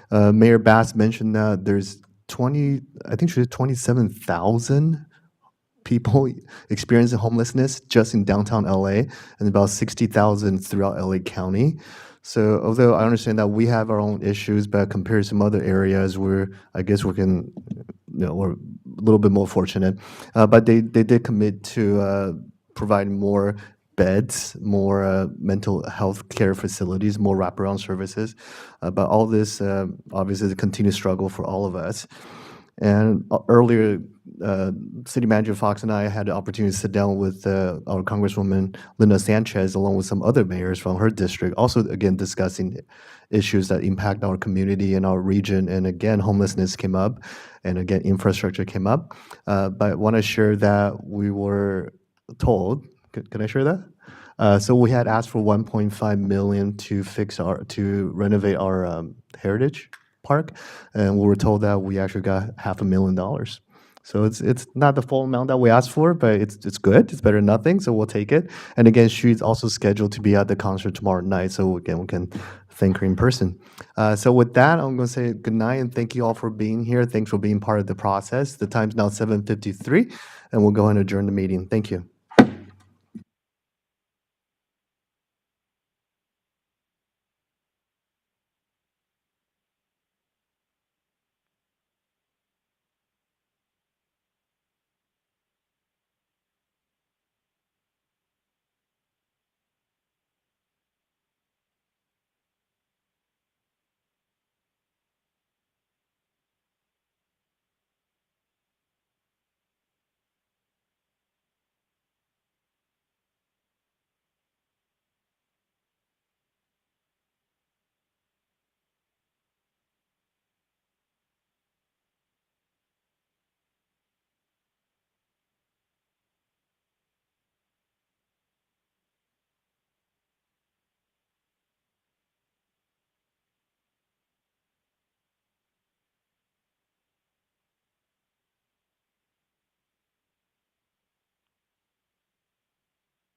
[SPEAKER 3] Mayor Bass mentioned that there's 27,000 people experiencing homelessness just in downtown LA, and about 60,000 throughout LA County. So although I understand that we have our own issues, but compared to some other areas where I guess we're a little bit more fortunate. But they did commit to providing more beds, more mental health care facilities, more wraparound services. But all this obviously is a continued struggle for all of us. And earlier, City Manager Fox and I had the opportunity to sit down with our Congresswoman Linda Sanchez, along with some other mayors from her district, also again discussing issues that impact our community and our region. And again, homelessness came up, and again, infrastructure came up. But I want to share that we were told. Can I share that? So we had asked for 1.5 million to renovate our heritage park, and we were told that we actually got $500,000. So it's not the full amount that we asked for, but it's good. It's better than nothing, so we'll take it. And again, she's also scheduled to be at the concert tomorrow night, so again, we can thank her in person. So with that, I'm going to say good night, and thank you all for being here. Thanks for being part of the process. The time's now 7:53, and we'll go ahead and adjourn the meeting. Thank you.